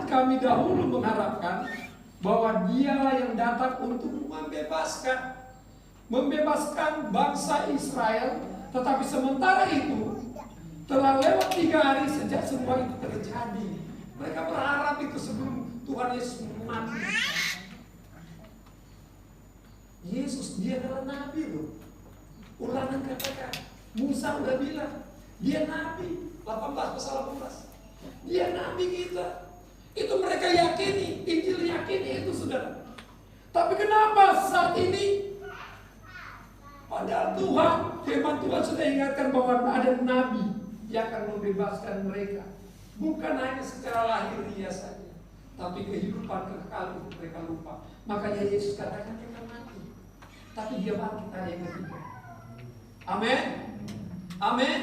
kami dahulu mengharapkan bahwa Dialah yang datang untuk membebaskan bangsa Israel. Tetapi sementara itu telah lewat 3 hari sejak semua itu terjadi. Mereka berharap itu sebelum Tuhan Yesus mati. Yesus, dia adalah nabi loh. Ulangan katakan, Musa udah bilang, dia nabi. 18:18. Dia nabi kita. Itu mereka yakini, Injil yakini itu, saudara. Tapi kenapa saat ini? Padahal Tuhan, firman Tuhan sudah ingatkan bahwa ada nabi yang akan membebaskan mereka. Bukan hanya secara lahiriah saja, tapi kehidupan kekal itu mereka lupa. Makanya Yesus katakan mereka mati, tapi dia bangkit hari yang ketiga. Amin. Amin.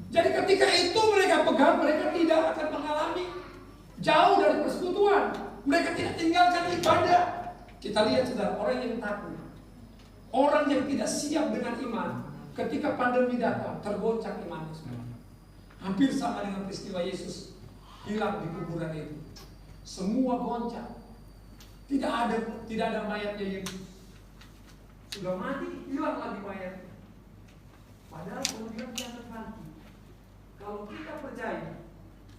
Jadi ketika itu mereka pegang, mereka tidak akan mengalami jauh dari persekutuan. Mereka tidak tinggalkan ibadah. Kita lihat, saudara, orang yang takut, orang yang tidak siap dengan iman, ketika pandemi datang, tergoncang imannya. Hampir sama dengan peristiwa Yesus hilang di kuburan itu. Semua goncang. Tidak ada mayatnya Yesus. Sudah mati, hilang lagi mayatnya. Padahal kemudian dia akan mati. Kalau kita percaya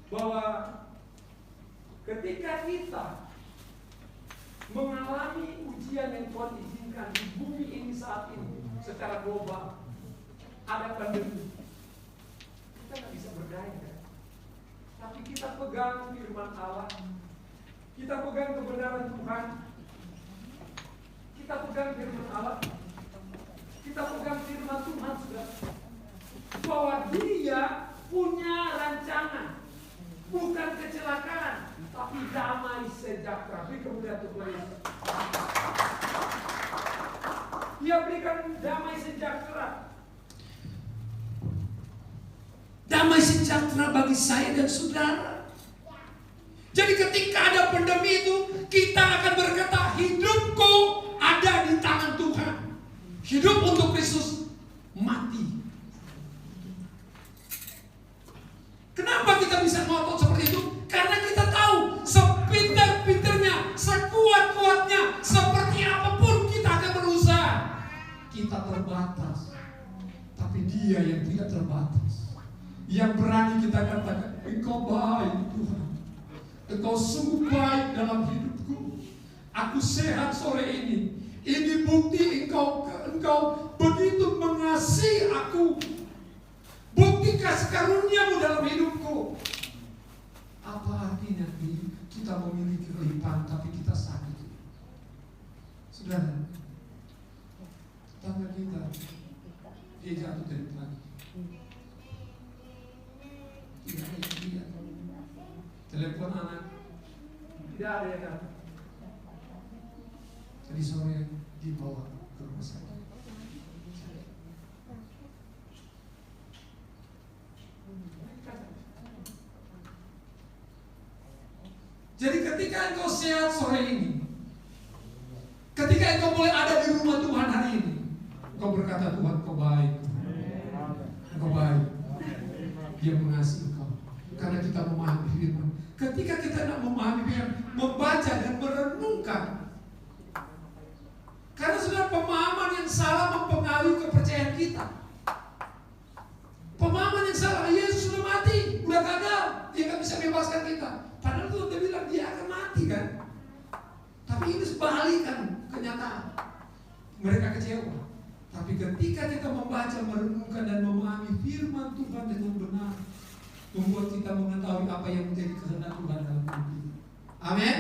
bahwa ketika kita mengalami ujian yang Tuhan izinkan di bumi ini saat ini secara global, ada pandemi, kita nggak bisa berdaya. Tapi kita pegang firman Allah, kita pegang kebenaran Tuhan, kita pegang firman Allah, kita pegang firman Tuhan, sudah bahwa Dia punya rancangan, bukan kecelakaan, tapi damai sejahtera. Beri kemuliaan Tuhan Yesus. Dia berikan damai sejahtera. Damai sejahtera bagi saya dan saudara. Jadi ketika ada pandemi itu, kita akan berkata, hidupku ada di tangan Tuhan. Hidup untuk Kristus, mati. Kenapa kita bisa ngotot seperti itu? Karena kita tahu sepintar-pintarnya, sekuat-kuatnya, seperti apapun kita akan berusaha, kita terbatas. Tapi Dia yang tidak terbatas, yang berani kita katakan, Engkau baik Tuhan, Engkau sungguh baik dalam hidupku. Aku sehat sore ini. Ini bukti Engkau begitu mengasihi aku. Bukti kasih karunia-Mu dalam hidupku. Apa artinya kita memiliki kelimpahan tapi kita sakit? Saudara, tangga kita, dia jatuh dari pagi. Tidak ada yang lihat. Telepon anak, tidak ada yang datang. Tadi sore dibawa ke rumah sakit. Jadi ketika engkau sehat sore ini, ketika engkau boleh ada di rumah Tuhan hari ini, engkau berkata, Tuhan, Engkau baik. Engkau baik. Dia mengasihi engkau karena kita memahami firman. Ketika kita nak memahami firman, membaca dan merenungkan, karena sudah pemahaman yang salah mempengaruhi kepercayaan kita. Pemahaman yang salah, Yesus sudah mati, sudah gagal, dia nggak bisa bebaskan kita. Padahal Tuhan dia bilang dia akan mati kan. Tapi ini sebalikan kenyataan. Mereka kecewa. Tapi ketika kita membaca, merenungkan dan memahami firman Tuhan dengan benar, membuat kita mengetahui apa yang menjadi kehendak Tuhan dalam hidup kita. Amin.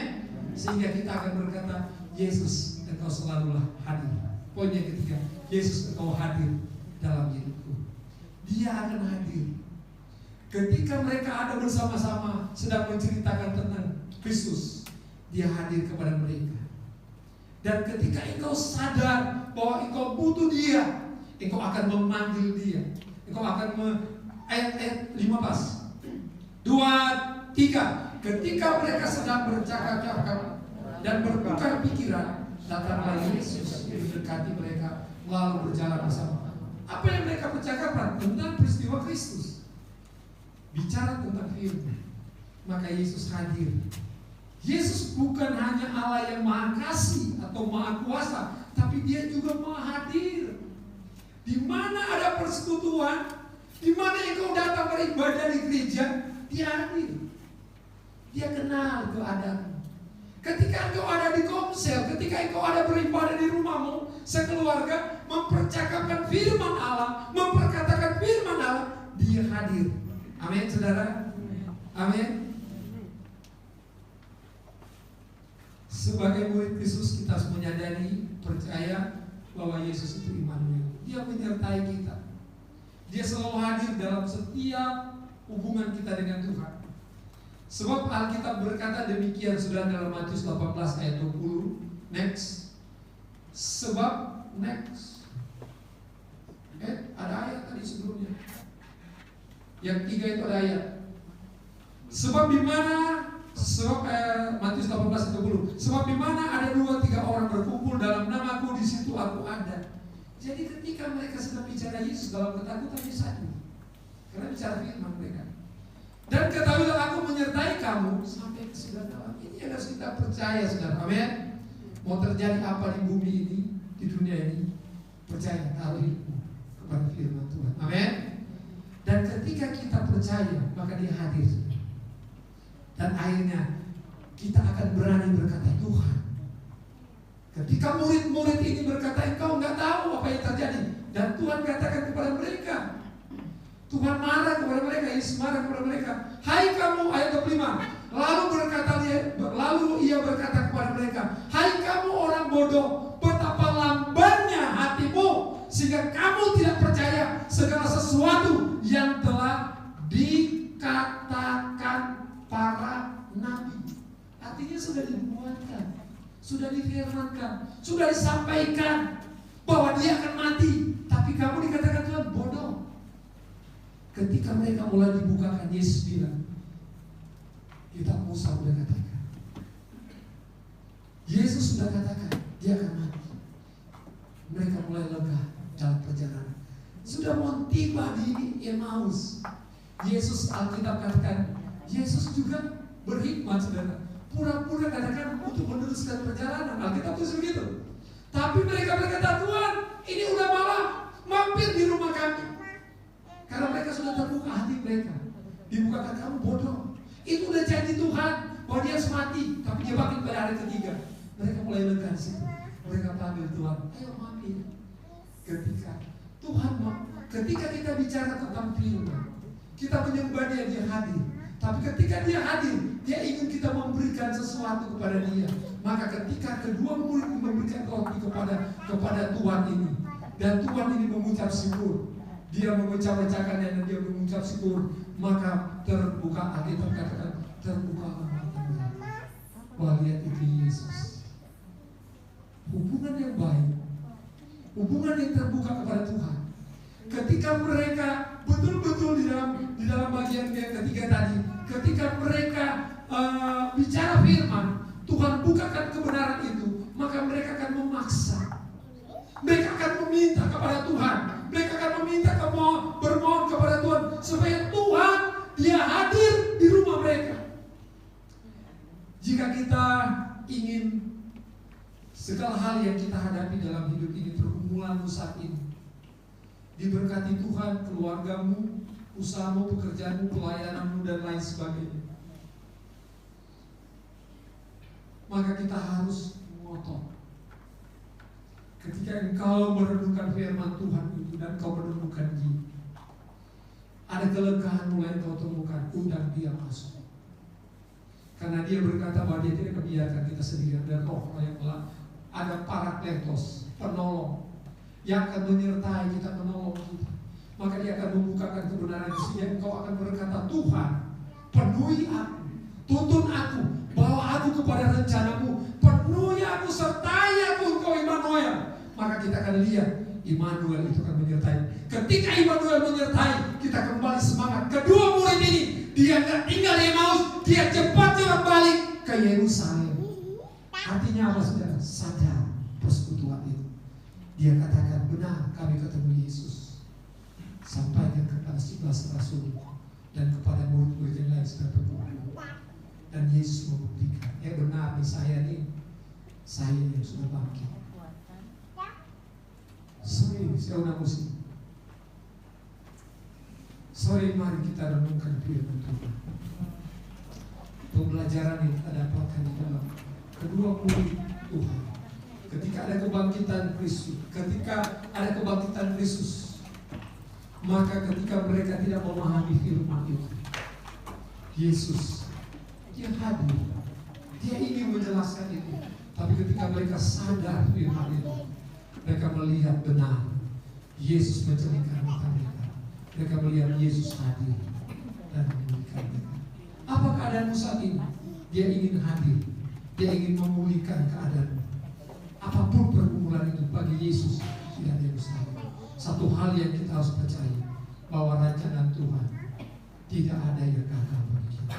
Sehingga kita akan berkata, Yesus, engkau selalulah hadir. Poin yang ketiga, Yesus, engkau hadir dalam hidupku. Dia akan hadir. Ketika mereka ada bersama-sama sedang menceritakan tentang Kristus, dia hadir kepada mereka. Dan ketika engkau sadar bahwa engkau butuh dia, engkau akan memanggil dia. Engkau akan ayat 15. 2, 3. Ketika mereka sedang bercakap-cakap dan bertukar pikiran, datanglah Yesus mendekati mereka lalu berjalan bersama. Apa yang mereka percakapkan? Tentang peristiwa Kristus. Bicara tentang firman. Maka Yesus hadir. Yesus bukan hanya Allah yang maha kasih atau maha kuasa, tapi dia juga maha hadir. Di mana ada persekutuan, di mana engkau datang beribadah di gereja, dia hadir. Dia kenal keadaanmu. Ketika engkau ada di komsel, ketika engkau ada beribadah di rumahmu, sekeluarga mempercakapkan firman Allah, memperkatakan firman Allah, dia hadir. Amin, saudara. Amin. Sebagai murid Kristus, kita harus menyadari, percaya bahwa Yesus itu Immanuel. Dia menyertai kita. Dia selalu hadir dalam setiap hubungan kita dengan Tuhan. Sebab Alkitab berkata demikian, sudah dalam Matius 18 ayat 20. Next. Sebab next. Ada ayat tadi sebelumnya. Yang 3 itu ada ayat. Sebab di mana Matius 18 ayat 20. Sebab di mana ada 2-3 orang berkumpul dalam namaku, di situ aku ada. Jadi ketika mereka sedang bicara Yesus dalam ketakutan, dia hadir. Karena bicara firman mereka. Dan ketahuilah aku menyertai kamu sampai ke segala. Ini yang harus kita percaya, saudara. Amin. Mau terjadi apa di bumi ini, di dunia ini, percaya, taruh hidupmu kepada firman Tuhan. Amin. Dan ketika kita percaya, maka dia hadir. Dan akhirnya kita akan berani berkata, Tuhan. Ketika murid-murid ini berkata, engkau nggak tahu apa yang terjadi. Dan Tuhan katakan kepada mereka, Tuhan marah kepada mereka, Yesus marah kepada mereka. Hai kamu, ayat 25. Lalu ia berkata kepada mereka, hai kamu orang bodoh, betapa lambannya hatimu, sehingga kamu tidak percaya segala sesuatu yang telah dikatakan para nabi. Artinya sudah dibuatkan, sudah difirmankan, sudah disampaikan bahwa dia akan mati, tapi kamu dikatakan Tuhan bodoh. Ketika mereka mulai dibukakan, Yesus bilang, kita Musa sudah katakan, Yesus sudah katakan dia akan mati. Mereka mulai lega dalam perjalanan. Sudah mau tiba di Emmaus, Yesus, Alkitab katakan, Yesus juga berhikmat, saudara. Pura-pura katakan untuk meneruskan perjalanan. Alkitab itu begitu. Tapi mereka berkata, Tuhan, ini udah malam, mampir di rumah kami. Karena mereka sudah terbuka hati mereka. Dibukakan, kamu bodoh. Itu udah janji Tuhan bahwa dia harus mati, tapi dia bangkit pada hari ketiga. Mereka mulai lega di situ. Mereka panggil Tuhan, ayo mampir. Ketika kita bicara tentang firman, kita menyembah dia hadir. Tapi ketika dia hadir, dia ingin kita memberikan sesuatu kepada dia. Maka ketika kedua murid memberikan roti kepada Tuhan ini, dan Tuhan ini mengucap syukur, dia mengucap-ucapkannya dan dia mengucap syukur, maka terbuka, Alkitab katakan, terbuka mata mereka. Wah, lihat itu Yesus. Hubungan yang baik, hubungan yang terbuka kepada Tuhan. Ketika mereka betul-betul di dalam bagian yang ketiga tadi, ketika mereka bicara firman, Tuhan bukakan kebenaran itu, maka mereka akan memaksa. Mereka akan meminta kepada Tuhan. Mereka akan meminta bermohon kepada Tuhan supaya Tuhan Jika kita ingin segala hal yang kita hadapi dalam hidup ini, pergumulanmu saat ini, diberkati Tuhan, keluargamu, usahamu, pekerjaanmu, pelayananmu, dan lain sebagainya, maka kita harus ngotot. Ketika engkau merenungkan firman Tuhan itu dan kau merenungkan dia, ada kelegaan mulai kau temukan, undang dia masuk. Karena dia berkata bahwa dia tidak membiarkan kita sendirian, dan roh yang ada parakletos, penolong yang akan menyertai kita, menolong kita. Maka dia akan membukakan kebenaran sehingga engkau akan berkata, Tuhan, penuhi aku, tuntun aku, bawa aku kepada rencanamu, penuhi aku, sertai aku, engkau Immanuel. Maka kita akan lihat Immanuel itu akan menyertai. Ketika Immanuel menyertai, kita kembali semangat. Kedua murid ini, dia nggak tinggal di Emmaus, dia cepat-cepat balik ke Yerusalem. Artinya apa, saudara? Sadar persekutuan itu. Dia katakan, benar kami ketemu Yesus. Sampaikan kepada 11 rasul dan kepada murid-murid yang lain sudah berdoa. Dan Yesus membuktikan, benar nih saya yang sudah bangkit. Sore ini saya undang musik. Sore mari kita renungkan firman Tuhan. Pembelajaran yang kita dapatkan di dalam kedua murid Tuhan. Ketika ada kebangkitan Kristus, maka ketika mereka tidak memahami firman itu, Yesus dia hadir, dia ingin menjelaskan itu. Tapi ketika mereka sadar firman itu, mereka melihat benar Yesus menceritakan mereka. Mereka melihat Yesus hadir dan memulihkan mereka. Apa keadaanmu saat ini? Dia ingin hadir, dia ingin memulihkan keadaanmu. Apapun pergumulan itu, bagi Yesus tidak ada yang mustahil. Satu hal yang kita harus percaya, bahwa rancangan Tuhan tidak ada yang gagal bagi kita.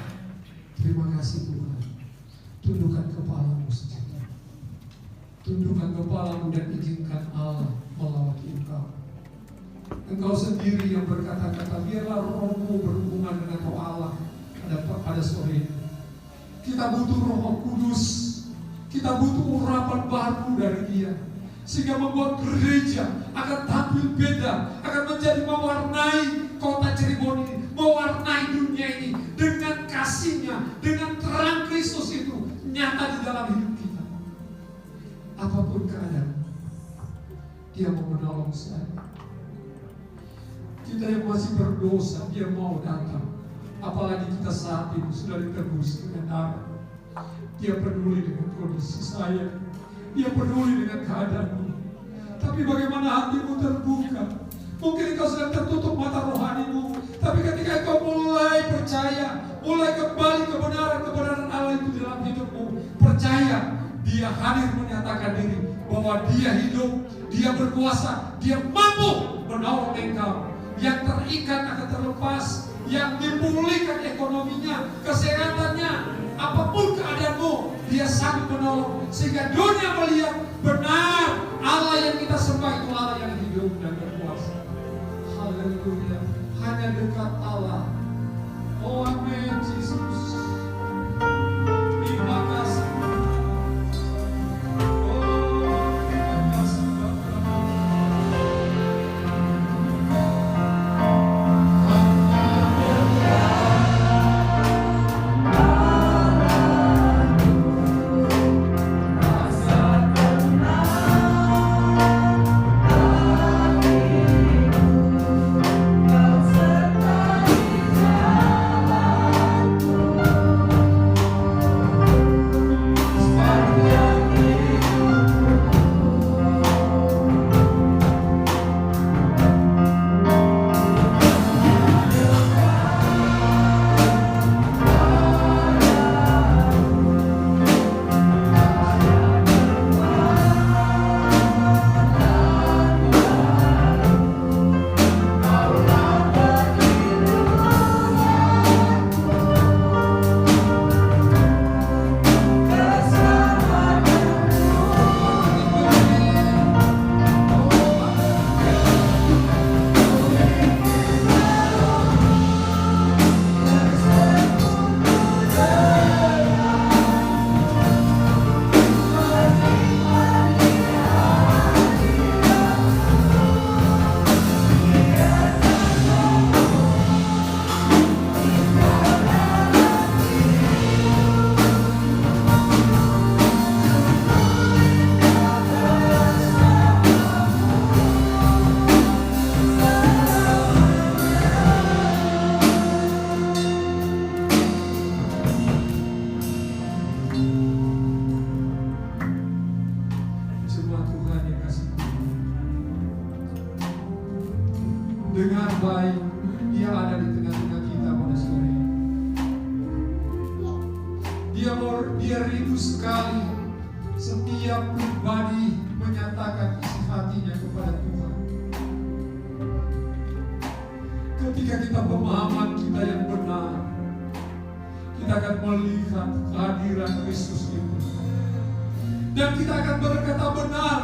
Terima kasih Tuhan. Tundukkan kepalamu sejenak. Tundukkan kepalamu dan izinkan Allah melawati engkau. Engkau sendiri yang berkata-kata, biarlah rohmu berhubungan dengan roh Allah pada sore ini. Kita butuh Roh Kudus. Kita butuh urapan baru dari dia, sehingga membuat gereja akan tampil beda, akan menjadi mewarnai kota Cirebon ini, mewarnai dunia ini dengan kasihnya, dengan terang Kristus itu nyata di dalam hidup kita. Apapun keadaan, dia mau menolong saya. Kita yang masih berdosa, dia mau datang. Apalagi kita saat ini sudah ditebus dengan darah. Dia peduli dengan kondisi saya, dia peduli dengan keadaanmu. Tapi bagaimana hatimu terbuka? Mungkin engkau sedang tertutup mata rohanimu, tapi ketika engkau mulai percaya, mulai kembali kebenaran Allah itu dalam hidupmu, percaya dia hadir menyatakan diri bahwa dia hidup, dia berkuasa, dia mampu menolong engkau. Yang terikat akan terlepas, yang dipulihkan ekonominya, kesehatannya, apapun keadaanmu, dia sanggup menolong. Sehingga dunia melihat benar Allah yang kita sembah itu Allah yang hidup dan berkuasa. Haleluya. Hanya dekat Allah. Oh amin Yesus. Terima kasih. Kau sertai jalan Dia rindu sekali setiap pribadi menyatakan isi hatinya kepada Tuhan. Ketika kita pemahaman kita yang benar, kita akan melihat kehadiran Kristus itu. Dan kita akan berkata benar,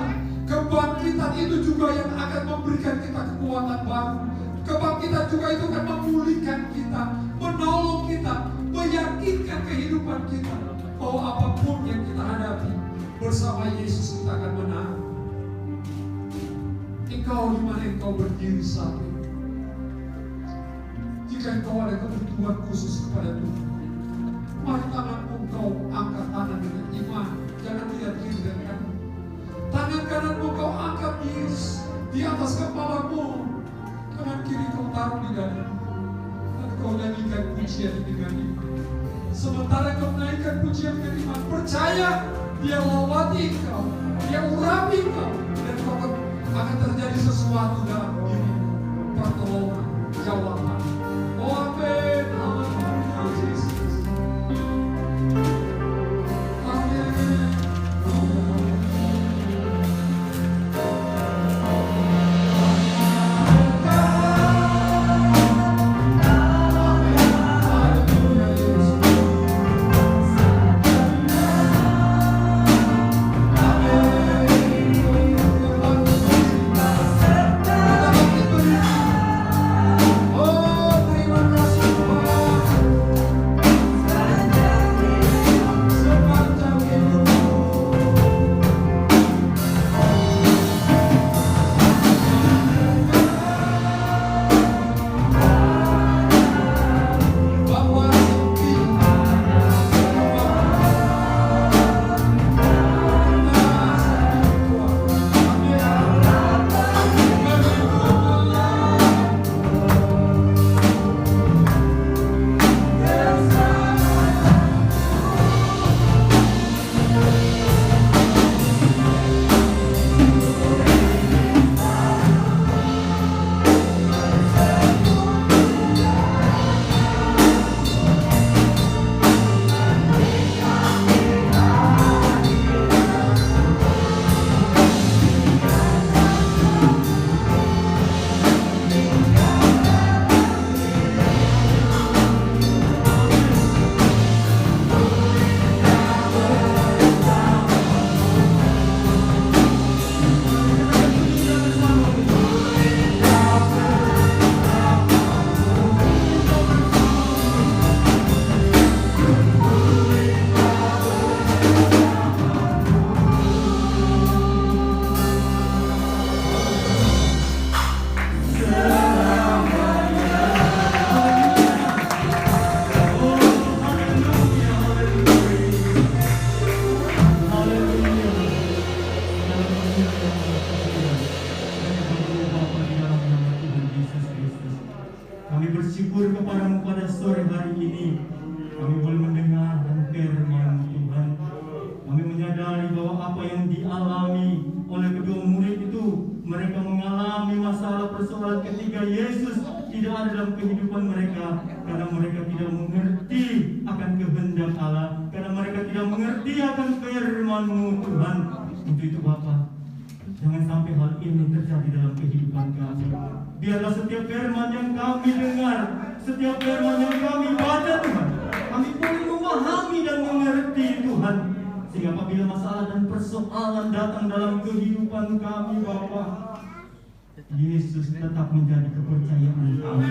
kebangkitan itu juga yang akan memberikan kita kekuatan baru. Kebangkitan juga itu akan memulihkan kita, menolong kita, meyakinkan kehidupan kita bahwa apapun yang kita hadapi bersama Yesus kita akan menang. Engkau di mana engkau berdiri saat ini? Jika engkau ada kebutuhan khusus kepada Tuhan, mari tanganmu engkau angkat tangan dengan iman, jangan lihat kiri dan kanan. Tangan kananmu engkau angkat di atas kepalamu, tangan kiri kau taruh di dadamu, dan kau nyanyikan pujian dengan iman. Sementara kau menaikkan pujian dengan iman, percaya Dia lawati kau, Dia urapi kau, dan kau akan terjadi sesuatu dalam dirimu, pertolongan, jawaban. Oh amin, amin, Yesus. Amin. Biarlah setiap firman yang kami dengar, setiap firman yang kami baca Tuhan, kami boleh memahami dan mengerti Tuhan. Sehingga apabila masalah dan persoalan datang dalam kehidupan kami Bapa, Yesus tetap menjadi kepercayaan kami.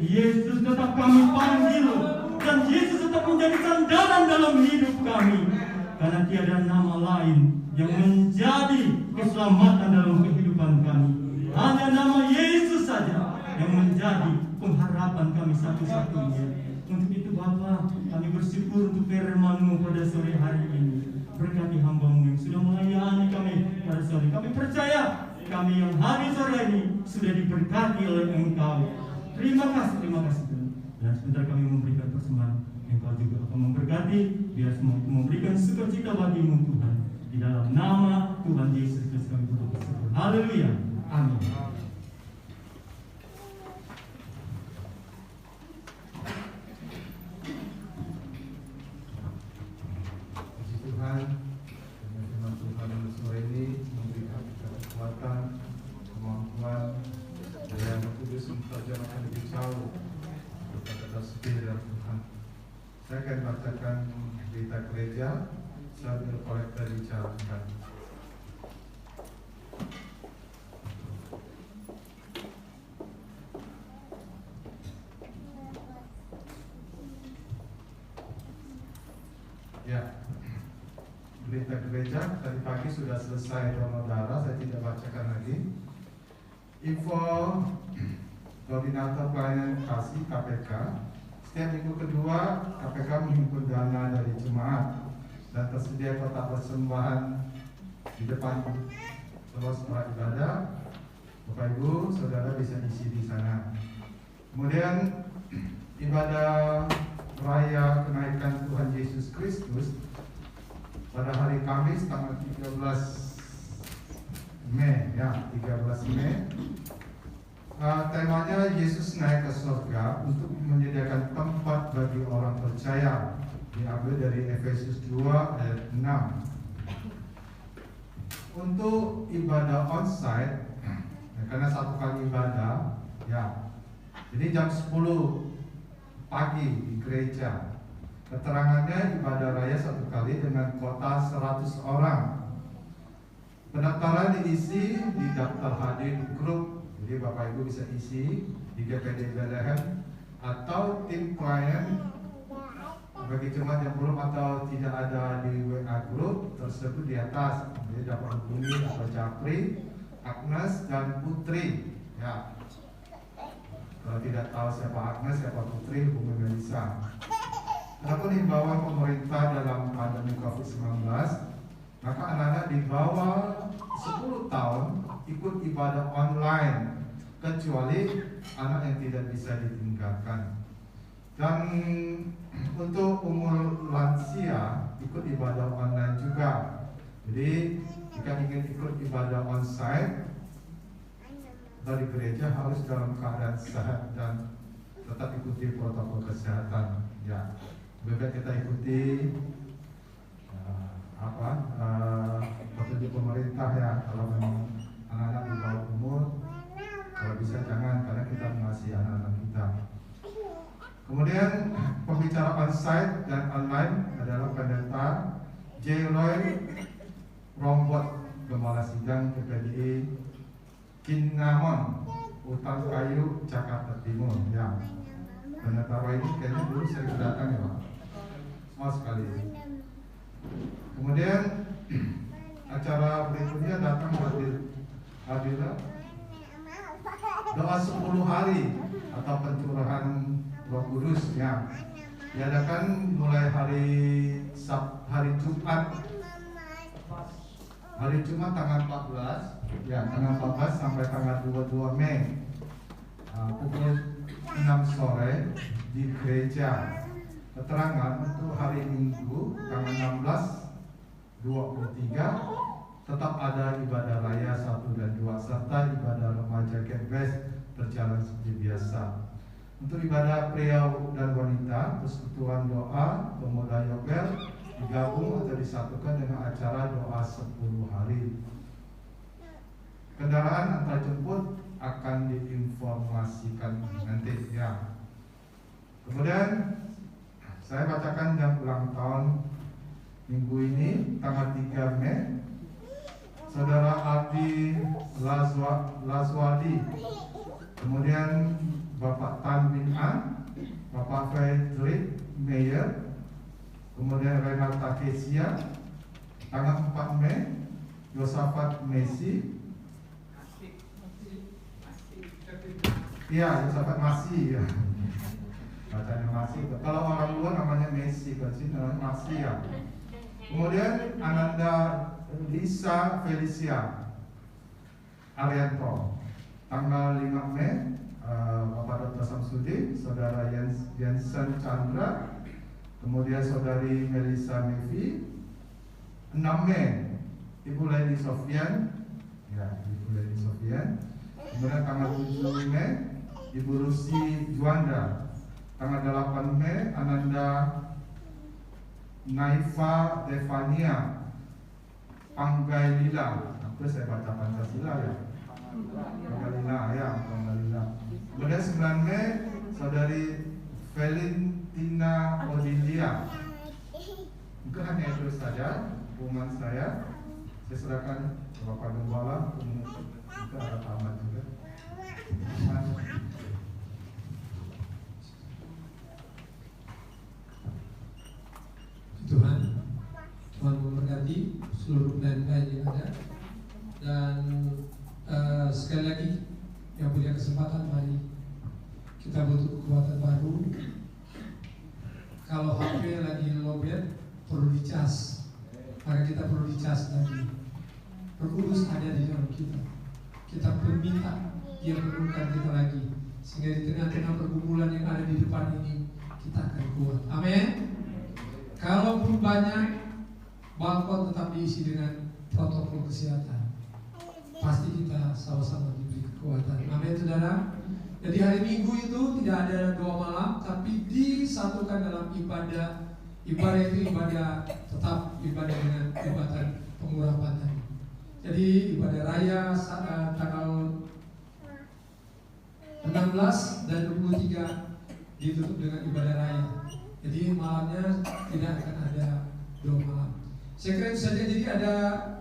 Yesus tetap kami panggil, dan Yesus tetap menjadi sandaran dalam hidup kami. Karena tiada nama lain yang menjadi keselamatan dalam kehidupan kami. Hanya nama Yesus saja yang menjadi pengharapan kami satu-satunya. Untuk itu Bapa, kami bersyukur untuk firman-Mu pada sore hari ini. Berkati hamba-Mu yang sudah melayani kami pada sore. Kami percaya kami yang hari sore ini sudah diberkati oleh Engkau. Terima kasih Tuhan. Dan sebentar kami memberikan persembahan, Engkau juga akan memberkati. Biar semua memberikan sukacita bagi-Mu Tuhan. Di dalam nama Tuhan Yesus Kristus kami berdoa. Haleluya. Amin. hadirat Tuhan. Saya akan bacakan berita gereja sambil kolektor dijalankan. Ya, berita gereja tadi pagi sudah selesai donor darah, saya tidak bacakan lagi. Info Koordinator Pelayanan Kasih KPK, setiap minggu kedua KPK menghimpun dana dari jemaat dan tersedia kotak persembahan di depan terus tempat ibadah. Bapak Ibu, saudara bisa isi di sana. Kemudian ibadah raya kenaikan Tuhan Yesus Kristus pada hari Kamis tanggal 13 Mei ya, 13 Mei. Temanya Yesus naik ke surga untuk menyediakan tempat bagi orang percaya. Diambil dari Efesus 2 ayat 6. Untuk ibadah onsite, karena satu kali ibadah, ya. Jadi jam 10 pagi di gereja. Keterangannya ibadah raya satu kali dengan kuota 100 orang. Pendaftaran diisi di daftar hadir grup. Jadi Bapak Ibu bisa isi di GPD Bethlehem atau tim klien bagi jemaat yang belum atau tidak ada di WA grup tersebut di atas. Jadi dapat hubungi atau Japri, Agnes dan Putri. Ya. Kalau tidak tahu siapa Agnes, siapa Putri, hubungi Melisa. Adapun himbauan pemerintah dalam pandemi COVID-19, maka anak-anak di bawah 10 tahun ikut ibadah online, kecuali anak yang tidak bisa ditinggalkan. Dan untuk umur lansia ikut ibadah online juga. Jadi jika ingin ikut ibadah onsite dari gereja harus dalam keadaan sehat dan tetap ikuti protokol kesehatan. Ya, lebih kita ikuti petunjuk pemerintah ya. Kalau memang anak-anak di bawah umur, kalau bisa jangan, karena kita mengasihi anak-anak kita. Kemudian pembicara onsite dan online adalah pendeta J. Roy Rombot, Gembala Sidang PPDI Kinamon, Utang Kayu, Jakarta Timur. Ya, pendeta Roy ini kayaknya dulu sering datang ya Pak, semua sekali. Kemudian acara berikutnya datang hadirlah doa 10 hari atau pencurahan Roh Kudus ya, diadakan mulai hari Jumat tanggal 14 ya, tanggal 14 sampai tanggal 22 Mei pukul 6 sore di gereja. Keterangan untuk hari Minggu tanggal 16-23 tetap ada ibadah raya 1 dan 2 serta ibadah remaja Campus berjalan seperti biasa. Untuk ibadah pria dan wanita, persekutuan doa pemuda Yobel digabung atau disatukan dengan acara doa 10 hari. Kendaraan antar jemput akan diinformasikan nanti ya. Kemudian saya bacakan jam ulang tahun minggu ini tanggal 3 Mei. Saudara Aldi Laswadi, kemudian Bapak Tan Bin An, Bapak Frederick Meyer, kemudian Renata Kesia. Tanggal 4 Mei Yosafat Messi. Iya, Yosafat Masih ya. Bacanya Masih. Kalau orang luar namanya Messi, kalau sini namanya Masih ya. Kemudian Ananda Lisa Felicia Arianto. Tanggal 5 Mei Bapak Dr. Samsudi, Saudara Jensen Chandra, kemudian Saudari Melisa Mevi. 6 Mei Ibu Leni Sofian, ya Ibu Leni Sofian. Kemudian tanggal 7 Mei Ibu Rusi Juanda. Tanggal 8 Mei Ananda Naifa Devania Panggailila. Apa saya baca Pancasila ya? Panggailila ya, Panggailila. Kemudian 9 Mei Saudari Valentina Odilia. Mungkin hanya itu saja hubungan saya. Saya serahkan ke Bapak Gembala untuk arah tamat juga. Tuhan memberkati seluruh pelayan-pelayan yang ada. Dan sekali lagi yang punya kesempatan, mari kita butuh kekuatan baru. Kalau HP lagi lowbat, perlu dicas, maka kita perlu dicas lagi. Roh Kudus ada di dalam kita. Kita pun minta Dia menurunkan kita lagi, sehingga di tengah-tengah pergumulan yang ada di depan ini kita akan kuat. Amin. Kalaupun banyak, balkon tetap diisi dengan protokol kesehatan. Pasti kita sama-sama diberi kekuatan. Amin, saudara. Jadi hari Minggu itu tidak ada doa malam, tapi disatukan dalam ibadah. Ibadah itu ibadah tetap ibadah dengan ibadah pengurapan tadi. Jadi ibadah raya tanggal 16 dan 23 ditutup dengan ibadah raya. Jadi malamnya tidak akan ada doa malam. Saya kira itu saja. Jadi ada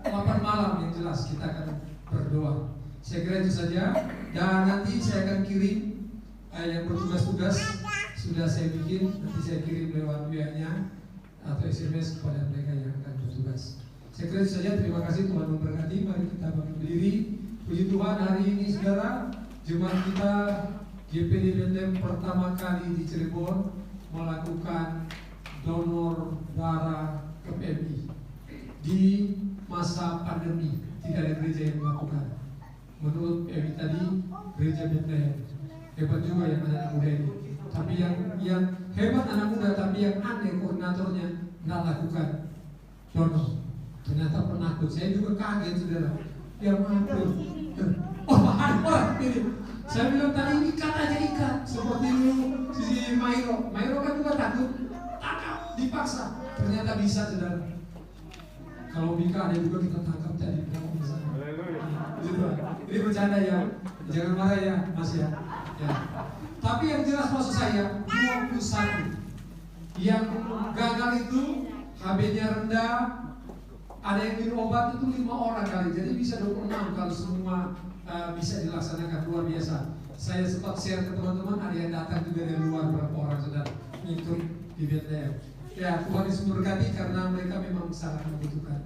8 malam yang jelas kita akan berdoa. Saya kira itu saja. Dan nanti saya akan kirim yang bertugas-tugas sudah saya bikin. Nanti saya kirim lewat WA-nya atau SMS kepada mereka yang akan bertugas. Saya kira itu saja. Terima kasih, Tuhan memberkati. Mari kita berdiri. Puji Tuhan, hari ini saudara, jemaat kita GPD Bethlehem pertama kali di Cirebon melakukan donor darah ke PMI di masa pandemi. Tidak ada gereja yang melakukan. Menurut PMI tadi, gereja Bethlehem hebat juga yang anak muda ini. Tapi yang hebat anak muda, tapi yang aneh koordinatornya nggak lakukan donor. Ternyata penakut. Saya juga kaget, saudara. Yang makhluk. Oh, ada orang ini. Saya bilang tadi ikat aja ikat, seperti dulu si Mairo. Mairo kan juga takut, dipaksa. Ternyata bisa, saudara. Kalau Mika ada juga kita tangkap tadi. Ini bercanda ya, jangan marah ya, Mas ya. Tapi yang jelas maksud saya 21. Yang gagal itu HB-nya rendah, ada yang minum obat itu 5 orang kali, jadi bisa 26 kalau semua bisa dilaksanakan. Luar biasa. Saya sempat share ke teman-teman, ada yang datang juga dari luar, berapa orang saudara ikut di Bethlehem. Ya, Tuhan Yesus memberkati karena mereka memang sangat membutuhkan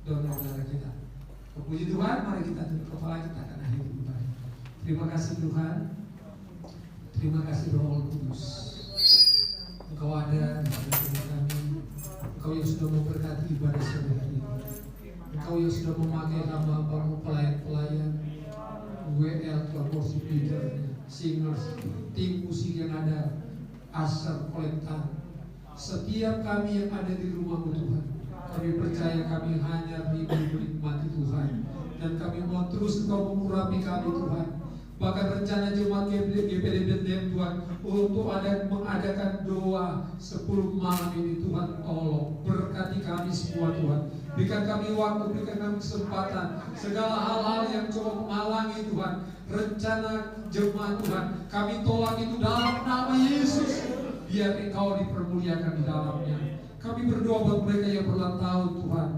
donor darah kita. Puji Tuhan, mari kita tunduk kepala, kita akan akhiri ibadah. Terima kasih Tuhan. Terima kasih Roh Kudus. Engkau ada di tengah kami. Engkau yang sudah memberkati ibadah sore hari ini. Engkau yang sudah memakai hamba-hambamu, pelayan-pelayan, WL, worship leader, singers, tim musik yang ada, asar, kolektan. Setiap kami yang ada di rumah-Mu Tuhan, kami percaya kami hanya menikmati Tuhan. Dan kami mau terus Engkau mengurapi kami Tuhan. Bahkan rencana jemaat GPD Bethlehem Tuhan untuk mengadakan doa 10 malam ini, Tuhan tolong berkati kami semua Tuhan. Berikan kami waktu, berikan kami kesempatan. Segala hal-hal yang coba menghalangi Tuhan rencana jemaat Tuhan, kami tolak itu dalam nama Yesus. Biar Engkau dipermuliakan di dalamnya. Kami berdoa buat mereka yang berulang tahun Tuhan.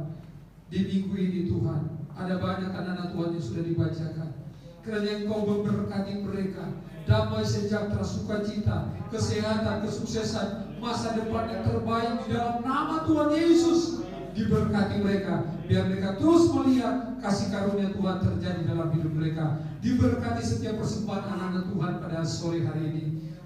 Di minggu ini Tuhan, ada banyak anak-anak Tuhan yang sudah dibacakan. Kiranya Engkau memberkati mereka, damai sejahtera, sukacita, kesehatan, kesuksesan, masa depan yang terbaik di dalam nama Tuhan Yesus. Diberkati mereka, biar mereka terus melihat kasih karunia Tuhan terjadi dalam hidup mereka. Diberkati setiap persembahan anak-anak Tuhan pada sore hari ini,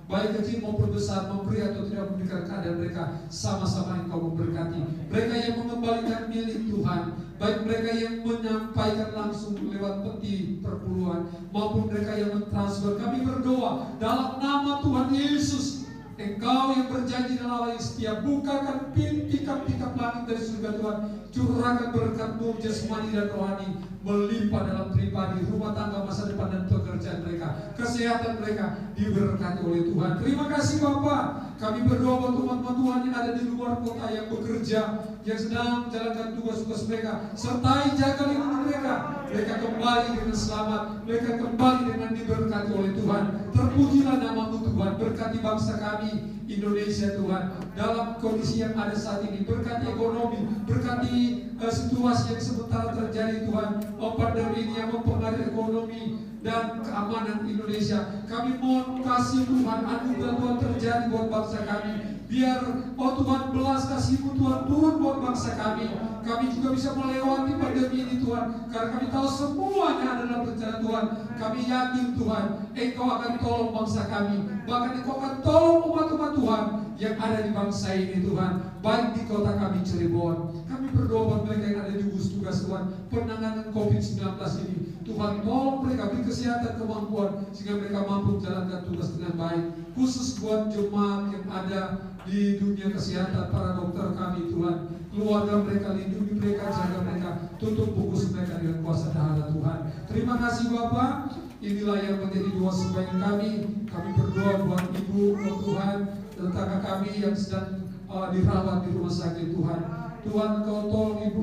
baik kecil maupun besar, memberi atau tidak memberikan keadaan mereka, sama-sama Engkau memberkati. Mereka yang mengembalikan milik Tuhan, baik mereka yang menyampaikan langsung lewat peti perpuluhan, maupun mereka yang mentransfer, kami berdoa dalam nama Tuhan Yesus. Engkau yang berjanji dalam Allah yang setia, bukakan pintu tikap-tikap langit dari surga Tuhan, curahkan berkat-Mu jasmani dan rohani, melimpah dalam pribadi, rumah tangga, masa depan dan pekerjaan mereka, kesehatan mereka diberkati oleh Tuhan. Terima kasih Bapa. Kami berdoa buat teman-teman Tuhan yang ada di luar kota, yang bekerja, yang sedang menjalankan tugas-tugas mereka. Sertai jaga lindungi mereka. Mereka kembali dengan selamat, mereka kembali dengan diberkati oleh Tuhan. Terpujilah nama-Mu Tuhan. Berkati bangsa kami Indonesia Tuhan, dalam kondisi yang ada saat ini. Berkati ekonomi, berkati situasi yang sementara terjadi Tuhan. Pandemi ini yang mempengaruhi ekonomi dan keamanan Indonesia. Kami mohon kasih Tuhan, anugerah Tuhan terjadi buat bangsa kami. Biar Tuhan belas kasih-Mu Tuhan turun buat bangsa kami. Kami juga bisa melewati pandemi ini Tuhan, karena kami tahu semuanya adalah rencana Tuhan. Kami yakin Tuhan, Engkau akan tolong bangsa kami. Bahkan Engkau akan tolong umat-umat Tuhan yang ada di bangsa ini Tuhan, baik di kota kami Cirebon. Kami berdoa buat mereka yang ada di gugus tugas Tuhan, penanganan COVID-19 ini. Tuhan tolong mereka, beri kesehatan, kemampuan, sehingga mereka mampu menjalankan tugas dengan baik. Khusus buat jemaat yang ada di dunia kesehatan, para dokter kami Tuhan, keluarga mereka, lindungi mereka, jaga mereka, tutup bungkus mereka dengan kuasa darah Tuhan. Terima kasih Bapak. Inilah yang menjadi doa sembahyang kami. Kami berdoa buat Ibu Tuhan, tetangga kami yang sedang dirawat di rumah sakit Tuhan. Tuhan Kau tolong Ibu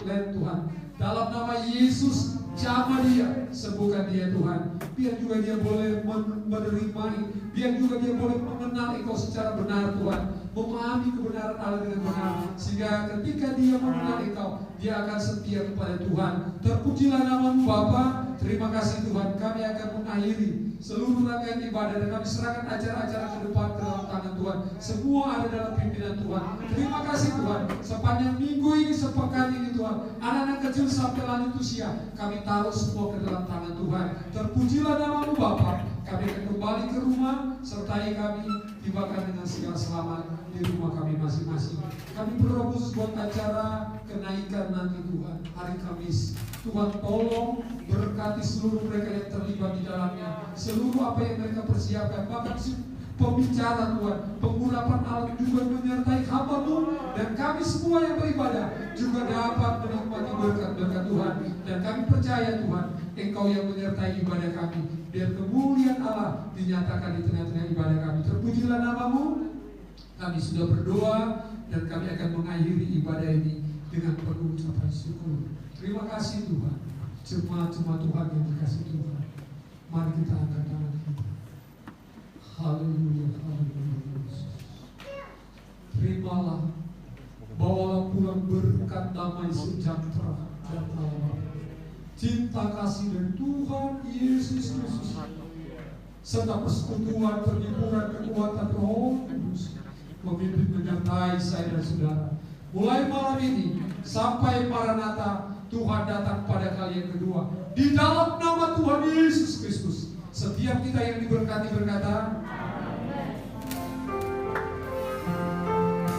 Len Tuhan. Dalam nama Yesus, jamah dia, sembuhkan dia Tuhan. Biar juga dia boleh menerima, biar juga dia boleh mengenal Engkau secara benar Tuhan, memahami kebenaran Allah dengan benar, sehingga ketika dia mengenal Engkau, dia akan setia kepada Tuhan. Terpujilah nama-Mu Bapa. Terima kasih Tuhan. Kami akan mengakhiri seluruh rangkaian ibadah dan kami serahkan acara-acara ke depan ke dalam tangan Tuhan. Semua ada dalam pimpinan Tuhan. Terima kasih Tuhan. Sepanjang minggu ini, sepekan ini Tuhan, anak-anak kecil sampai lanjut usia, kami taruh semua ke dalam tangan Tuhan. Terpujilah nama-Mu Bapa. Kami akan kembali ke rumah, sertai kami, tibakan dengan segala selamat di rumah kami masing-masing. Kami berdoa khusus buat acara kenaikan nanti Tuhan, hari Kamis. Tuhan tolong berkati seluruh mereka yang terlibat di dalamnya, seluruh apa yang mereka persiapkan, bahkan pembicara Tuhan, pengurapan alat juga menyertai hamba-Mu, dan kami semua yang beribadah juga dapat menikmati berkat-berkat Tuhan. Dan kami percaya Tuhan, Engkau yang menyertai ibadah kami, biar kemuliaan Allah dinyatakan di tengah-tengah ibadah kami. Terpujilah nama-Mu. Kami sudah berdoa dan kami akan mengakhiri ibadah ini dengan penuh ucapan syukur. Terima kasih Tuhan. Jemaat-jemaat Tuhan yang dikasihi Tuhan, mari kita angkat tangan kita. Haleluya, haleluya. Terimalah, bawalah pulang berkat damai sejahtera dan Allah, cinta kasih dari Tuhan Yesus Kristus, serta persekutuan, perhiburan, kekuatan Roh Kudus memimpin menyertai saya dan saudara. Mulai malam ini sampai Maranatha, Tuhan datang pada kali yang kedua. Di dalam nama Tuhan Yesus Kristus, setiap kita yang diberkati berkata